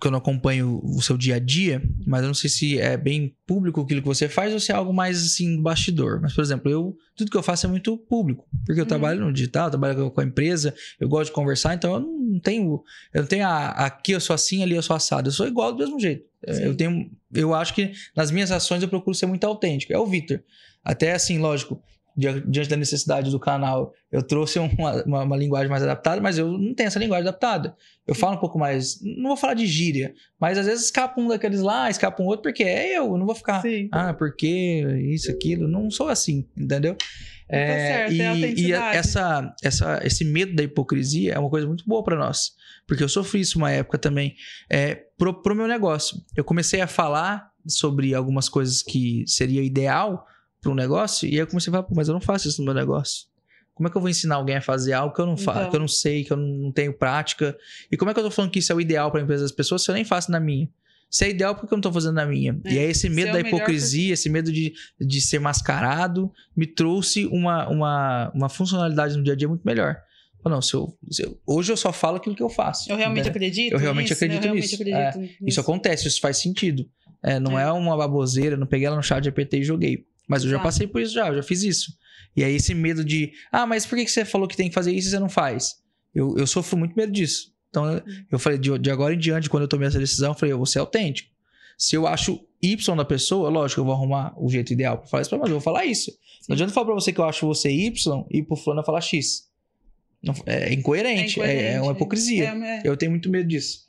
que eu não acompanho o seu dia a dia, mas eu não sei se é bem público aquilo que você faz ou se é algo mais assim, do bastidor. Mas, por exemplo, tudo que eu faço é muito público, porque eu trabalho no digital, eu trabalho com a empresa, eu gosto de conversar, então eu não tenho aqui eu sou assim, ali eu sou assado, eu sou igual do mesmo jeito. Eu acho que nas minhas ações eu procuro ser muito autêntico. É o Vitor. Até assim, lógico, diante da necessidade do canal, eu trouxe uma linguagem mais adaptada, mas eu não tenho essa linguagem adaptada. Eu falo um pouco mais, não vou falar de gíria, mas às vezes escapa um daqueles lá, escapa um outro, porque eu não vou ficar, porque isso, aquilo, não sou assim, entendeu? Tá certo, é a autenticidade. E esse medo da hipocrisia é uma coisa muito boa para nós, porque eu sofri isso uma época também, pro meu negócio. Eu comecei a falar sobre algumas coisas que seria ideal para um negócio, e aí eu comecei a falar, mas eu não faço isso no meu negócio. Como é que eu vou ensinar alguém a fazer algo que eu não faço, que eu não sei, que eu não tenho prática? E como é que eu tô falando que isso é o ideal para a empresa das pessoas se eu nem faço na minha? Se é ideal, por que eu não tô fazendo na minha? E aí esse medo da hipocrisia, esse medo de ser mascarado, me trouxe uma funcionalidade no dia a dia muito melhor. Não, hoje eu só falo aquilo que eu faço. Eu realmente acredito Eu realmente acredito nisso. Isso acontece, isso faz sentido. Não é uma baboseira, não peguei ela no chat GPT e joguei. Mas eu já passei por isso eu já fiz isso. E aí esse medo de, mas por que você falou que tem que fazer isso e você não faz? Eu sofro muito medo disso. Então eu falei, de agora em diante, quando eu tomei essa decisão, eu falei, eu vou ser autêntico. Se eu acho Y da pessoa, lógico, eu vou arrumar o jeito ideal pra falar isso, mas eu vou falar isso. Sim. Não adianta eu falar pra você que eu acho você Y e pro fulano eu falar X. Não, é incoerente, é uma hipocrisia. Eu tenho muito medo disso.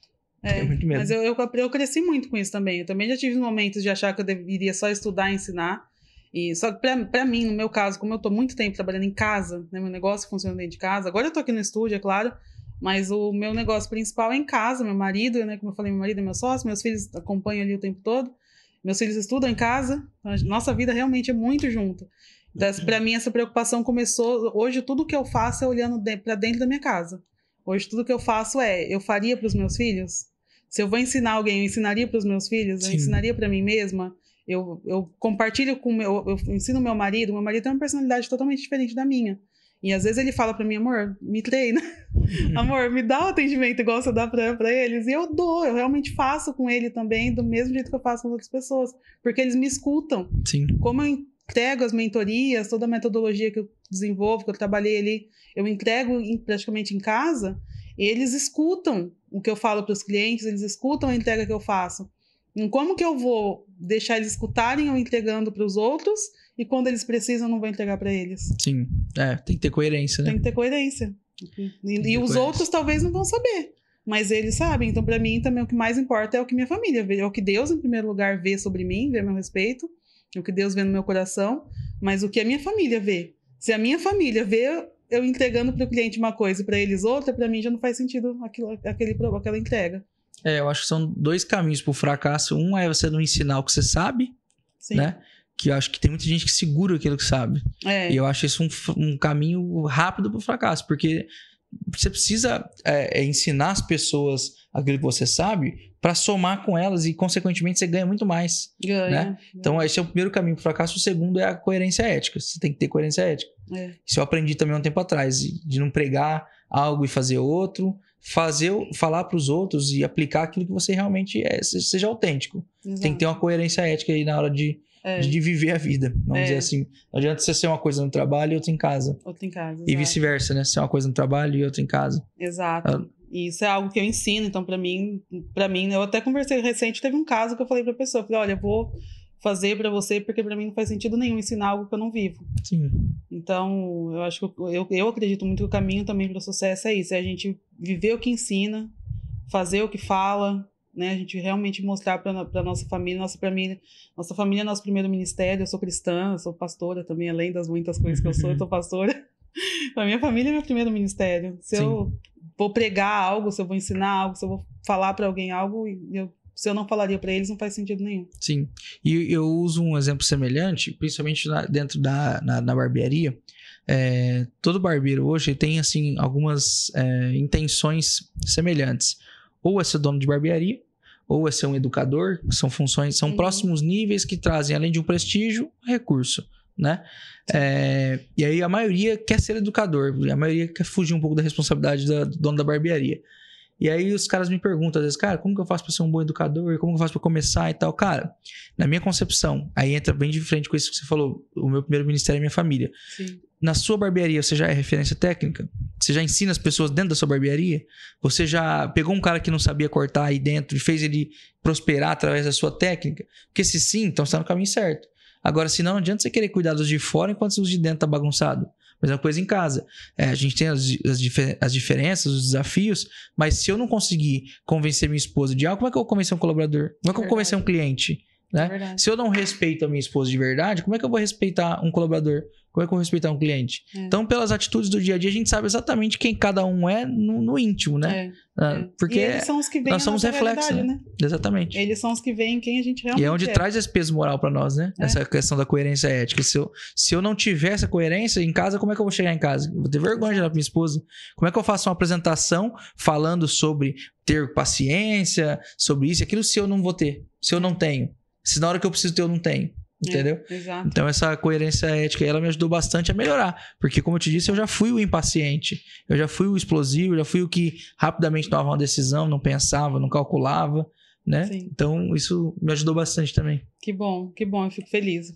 Muito medo. Mas eu cresci muito com isso também. Eu também já tive momentos de achar que eu deveria só estudar e ensinar. E só que pra mim, no meu caso, como eu tô muito tempo trabalhando em casa, né, meu negócio funciona dentro de casa. Agora eu tô aqui no estúdio, é claro, mas o meu negócio principal é em casa. Meu marido, né, como eu falei, meu marido é meu sócio, meus filhos acompanham ali o tempo todo. Meus filhos estudam em casa. Nossa vida realmente é muito junto. Então, pra mim, essa preocupação começou... Hoje, tudo que eu faço é olhando pra dentro da minha casa. Hoje, tudo que eu faço eu faria pros meus filhos? Se eu vou ensinar alguém, eu ensinaria pros meus filhos? Eu ensinaria pra mim mesma? Eu compartilho eu ensino meu marido tem uma personalidade totalmente diferente da minha. E às vezes ele fala pra mim, amor, me treina. Amor, me dá o atendimento igual você dá pra eles. E eu realmente faço com ele também, do mesmo jeito que eu faço com outras pessoas. Porque eles me escutam. Sim. Como eu entrego as mentorias, toda a metodologia que eu desenvolvo, que eu trabalhei ali, eu entrego praticamente em casa, eles escutam o que eu falo para os clientes, eles escutam a entrega que eu faço. E como que eu vou deixar eles escutarem eu entregando para os outros e quando eles precisam eu não vou entregar para eles? Sim, tem que ter coerência, né? Tem que ter coerência. E os outros talvez não vão saber, mas eles sabem. Então, para mim, também o que mais importa é o que minha família vê, é o que Deus, em primeiro lugar, vê sobre mim, vê a meu respeito, é o que Deus vê no meu coração, mas o que a minha família vê. Se a minha família vê eu entregando para o cliente uma coisa e para eles outra, para mim já não faz sentido aquela entrega. Eu acho que são 2 caminhos pro fracasso. Um é você não ensinar o que você sabe, Sim. né? Que eu acho que tem muita gente que segura aquilo que sabe. E eu acho isso um caminho rápido pro fracasso, porque você precisa ensinar as pessoas aquilo que você sabe para somar com elas e, consequentemente, você ganha muito mais. Né? Então, esse é o primeiro caminho pro fracasso. O segundo é a coerência ética. Você tem que ter coerência ética. Isso eu aprendi também há um tempo atrás, de não pregar algo e fazer outro, falar para os outros e aplicar aquilo que você realmente seja autêntico. Exato. Tem que ter uma coerência ética aí na hora de viver a vida. Vamos dizer assim. Não adianta você ser uma coisa no trabalho e outra em casa. E vice-versa, né? Ser uma coisa no trabalho e outra em casa. Exato. E isso é algo que eu ensino. Então, para mim, eu até conversei recente, teve um caso que eu falei pra pessoa, falei, olha, eu vou fazer para você porque para mim não faz sentido nenhum ensinar algo que eu não vivo. Sim. Então, eu acho que eu acredito muito que o caminho também para o sucesso é isso, é a gente viver o que ensina, fazer o que fala, né? A gente realmente mostrar para nossa família, nossa família é nosso primeiro ministério. Eu sou cristã, eu sou pastora também, além das muitas coisas que eu sou pastora. A minha família é meu primeiro ministério. Se eu vou pregar algo, se eu vou ensinar algo, se eu vou falar para alguém algo, se eu não falaria para eles, não faz sentido nenhum. Sim. E eu uso um exemplo semelhante, principalmente dentro na barbearia. Todo barbeiro hoje tem, assim, algumas intenções semelhantes. Ou é ser dono de barbearia, ou é ser um educador, que são funções, são próximos níveis que trazem, além de um prestígio, recurso, né? E aí a maioria quer ser educador, a maioria quer fugir um pouco da responsabilidade do dono da barbearia. E aí os caras me perguntam, às vezes, cara, como que eu faço para ser um bom educador? Como que eu faço para começar e tal? Cara, na minha concepção, aí entra bem de frente com isso que você falou, o meu primeiro ministério é minha família. Sim. Na sua barbearia, você já é referência técnica? Você já ensina as pessoas dentro da sua barbearia? Você já pegou um cara que não sabia cortar aí dentro e fez ele prosperar através da sua técnica? Porque se sim, então você está no caminho certo. Agora, se não adianta você querer cuidar dos de fora enquanto os de dentro estão bagunçados. Mesma coisa em casa. A gente tem as diferenças, os desafios, mas se eu não conseguir convencer minha esposa de algo, como é que eu vou convencer um colaborador? Como é que eu vou convencer um cliente? Né? Se eu não respeito a minha esposa de verdade, como é que eu vou respeitar um colaborador? Como é que eu vou respeitar um cliente? Então, pelas atitudes do dia a dia, a gente sabe exatamente quem cada um é no íntimo, né? Porque e eles são os que veem nós somos reflexo, né? Exatamente. Eles são os que veem quem a gente realmente é. E é onde traz esse peso moral pra nós, né? Essa questão da coerência ética. Se eu não tiver essa coerência em casa, como é que eu vou chegar em casa? Eu vou ter vergonha de ir lá pra minha esposa. Como é que eu faço uma apresentação falando sobre ter paciência, sobre isso e aquilo, se eu não vou ter? Se eu não tenho? Se na hora que eu preciso ter, eu não tenho. Entendeu? Exato. Então essa coerência ética, ela me ajudou bastante a melhorar. Porque, como eu te disse, eu já fui o impaciente. Eu já fui o explosivo. Eu já fui o que rapidamente tomava uma decisão, não pensava, não calculava, né? Sim. Então isso me ajudou bastante também. Que bom. Eu fico feliz.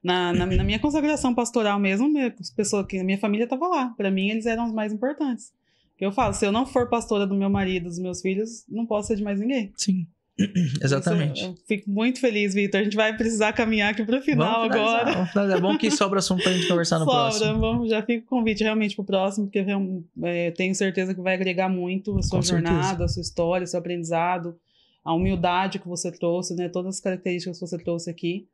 Na minha consagração pastoral mesmo, a minha família estava lá. Para mim, eles eram os mais importantes. Eu falo, se eu não for pastora do meu marido, dos meus filhos, não posso ser de mais ninguém. Sim. Exatamente. Eu fico muito feliz, Vitor. A gente vai precisar caminhar aqui para o final agora. É bom que sobra assunto para a gente conversar no próximo. Já fica o convite realmente para o próximo, porque tenho certeza que vai agregar muito a sua jornada, a sua história, o seu aprendizado, a humildade que você trouxe, né? Todas as características que você trouxe aqui.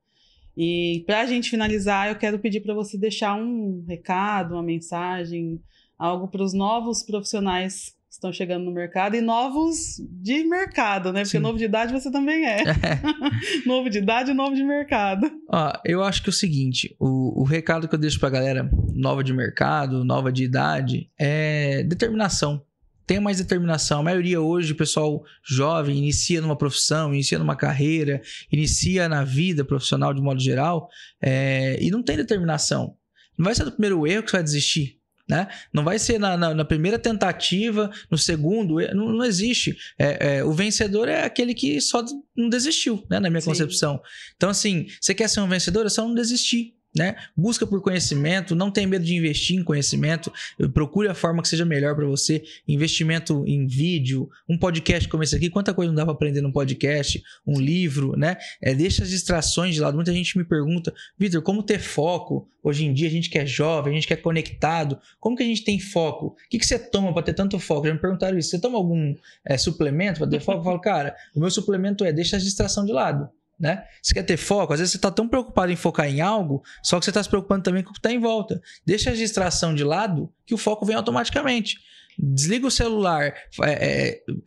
E para a gente finalizar, eu quero pedir para você deixar um recado, uma mensagem, algo para os novos profissionais estão chegando no mercado e novos de mercado, né? Porque novo de idade você também é. Novo de idade e novo de mercado. Eu acho que é o seguinte, o recado que eu deixo pra galera nova de mercado, nova de idade, é determinação. Tenha mais determinação. A maioria hoje, o pessoal jovem, inicia numa profissão, inicia numa carreira, inicia na vida profissional de modo geral, e não tem determinação. Não vai ser do primeiro erro que você vai desistir. Né? Não vai ser na primeira tentativa, no segundo, não existe. O vencedor é aquele que só não desistiu, né? Na minha concepção. Então, assim, você quer ser um vencedor, é só não desistir. Né? Busca por conhecimento, não tenha medo de investir em conhecimento, procure a forma que seja melhor para você, investimento em vídeo, um podcast como esse aqui, quanta coisa não dá para aprender num podcast, um livro, né? Deixa as distrações de lado. Muita gente me pergunta, Vitor, como ter foco? Hoje em dia a gente quer jovem, a gente quer conectado, como que a gente tem foco? O que você toma para ter tanto foco? Já me perguntaram isso, você toma algum suplemento para ter foco? Eu falo, cara, o meu suplemento deixa a distração de lado. né? Você quer ter foco? Às vezes você está tão preocupado em focar em algo, só que você está se preocupando também com o que está em volta. Deixa a distração de lado que o foco vem automaticamente. Desliga o celular,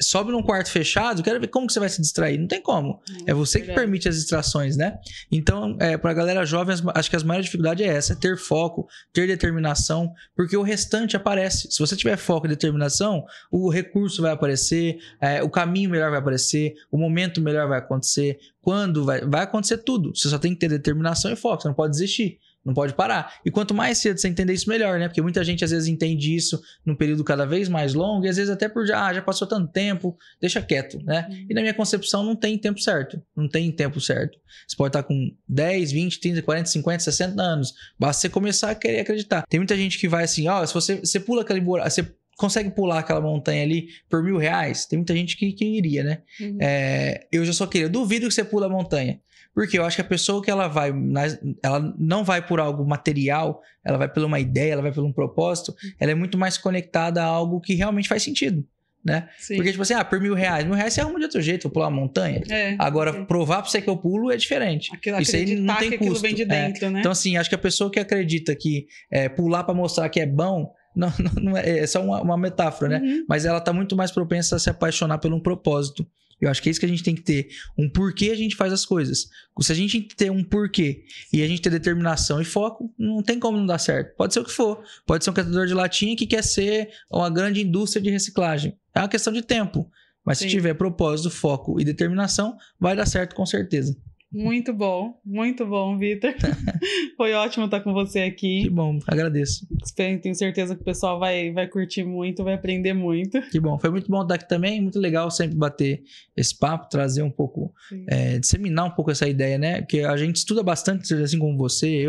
sobe num quarto fechado, quero ver como que você vai se distrair. Não tem como. É você que permite as distrações, né? Então, pra galera jovem, acho que as maiores dificuldades é essa, ter foco, ter determinação, porque o restante aparece. Se você tiver foco e determinação, o recurso vai aparecer, o caminho melhor vai aparecer, o momento melhor vai acontecer, quando vai acontecer tudo. Você só tem que ter determinação e foco, você não pode desistir. Não pode parar. E quanto mais cedo você entender isso, melhor, né? Porque muita gente às vezes entende isso num período cada vez mais longo e às vezes até por já passou tanto tempo, deixa quieto, né? E na minha concepção não tem tempo certo. Não tem tempo certo. Você pode estar com 10, 20, 30, 40, 50, 60 anos. Basta você começar a querer acreditar. Tem muita gente que vai assim, se você pula aquele buraco, você consegue pular aquela montanha ali por R$1.000? Tem muita gente que iria, né? Eu já só queria. Eu duvido que você pula a montanha. Porque eu acho que a pessoa que ela não vai por algo material, ela vai por uma ideia, ela vai por um propósito, ela é muito mais conectada a algo que realmente faz sentido, né? Sim. Porque, tipo assim, por R$1.000, R$1.000 você arruma de outro jeito, vou pular uma montanha. Agora, provar pra você que eu pulo é diferente. Isso aí não tem custo. Aquilo vem de dentro, né? Então, assim, acho que a pessoa que acredita que pular pra mostrar que é bom, não é só uma metáfora, né? Mas ela tá muito mais propensa a se apaixonar por um propósito. Eu acho que é isso que a gente tem que ter. Um porquê a gente faz as coisas. Se a gente ter um porquê e a gente ter determinação e foco, não tem como não dar certo. Pode ser o que for. Pode ser um catador de latinha que quer ser uma grande indústria de reciclagem. É uma questão de tempo. Mas se tiver propósito, foco e determinação, vai dar certo com certeza. Muito bom, Vitor. Foi ótimo estar com você aqui. Que bom, agradeço. Tenho certeza que o pessoal vai curtir muito, vai aprender muito. Que bom, foi muito bom estar aqui também, muito legal sempre bater esse papo, trazer um pouco, disseminar um pouco essa ideia, né? Porque a gente estuda bastante, assim como você,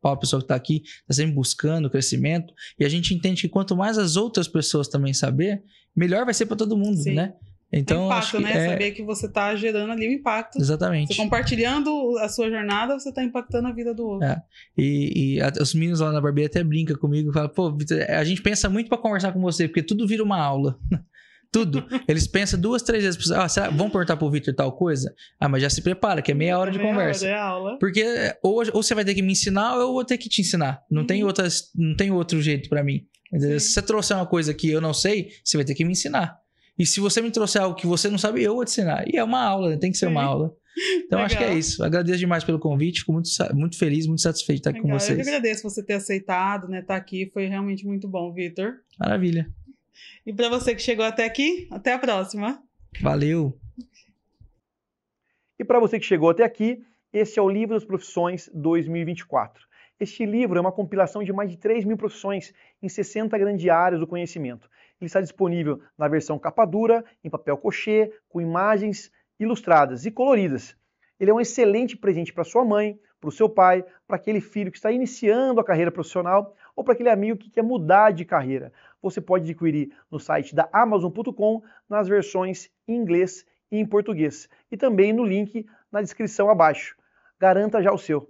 a pessoa que está aqui, está sempre buscando crescimento, e a gente entende que quanto mais as outras pessoas também saber, melhor vai ser para todo mundo, né? Então, impacto, né? Saber que você está gerando ali um impacto. Exatamente. Você compartilhando a sua jornada, você está impactando a vida do outro. Os meninos lá na barbearia até brincam comigo e falam, pô, Vitor, a gente pensa muito para conversar com você, porque tudo vira uma aula. Tudo. Eles pensam 2, 3 vezes. Vamos perguntar pro Vitor tal coisa? Mas já se prepara, que é meia hora de conversa. Aula. Porque ou você vai ter que me ensinar ou eu vou ter que te ensinar. Não tem outro jeito para mim. Se você trouxer uma coisa que eu não sei, você vai ter que me ensinar. E se você me trouxer algo que você não sabe, eu vou te ensinar. E é uma aula, né? Tem que ser uma aula. Então, acho que é isso. Agradeço demais pelo convite. Fico muito feliz, muito satisfeito de estar aqui com vocês. Eu que agradeço você ter aceitado, né? Estar aqui. Foi realmente muito bom, Vitor. Maravilha. E para você que chegou até aqui, até a próxima. Valeu. E para você que chegou até aqui, esse é o Livro das Profissões 2024. Este livro é uma compilação de mais de 3.000 profissões em 60 grandes áreas do conhecimento. Ele está disponível na versão capa dura, em papel cochê, com imagens ilustradas e coloridas. Ele é um excelente presente para sua mãe, para o seu pai, para aquele filho que está iniciando a carreira profissional ou para aquele amigo que quer mudar de carreira. Você pode adquirir no site da Amazon.com nas versões em inglês e em português. E também no link na descrição abaixo. Garanta já o seu.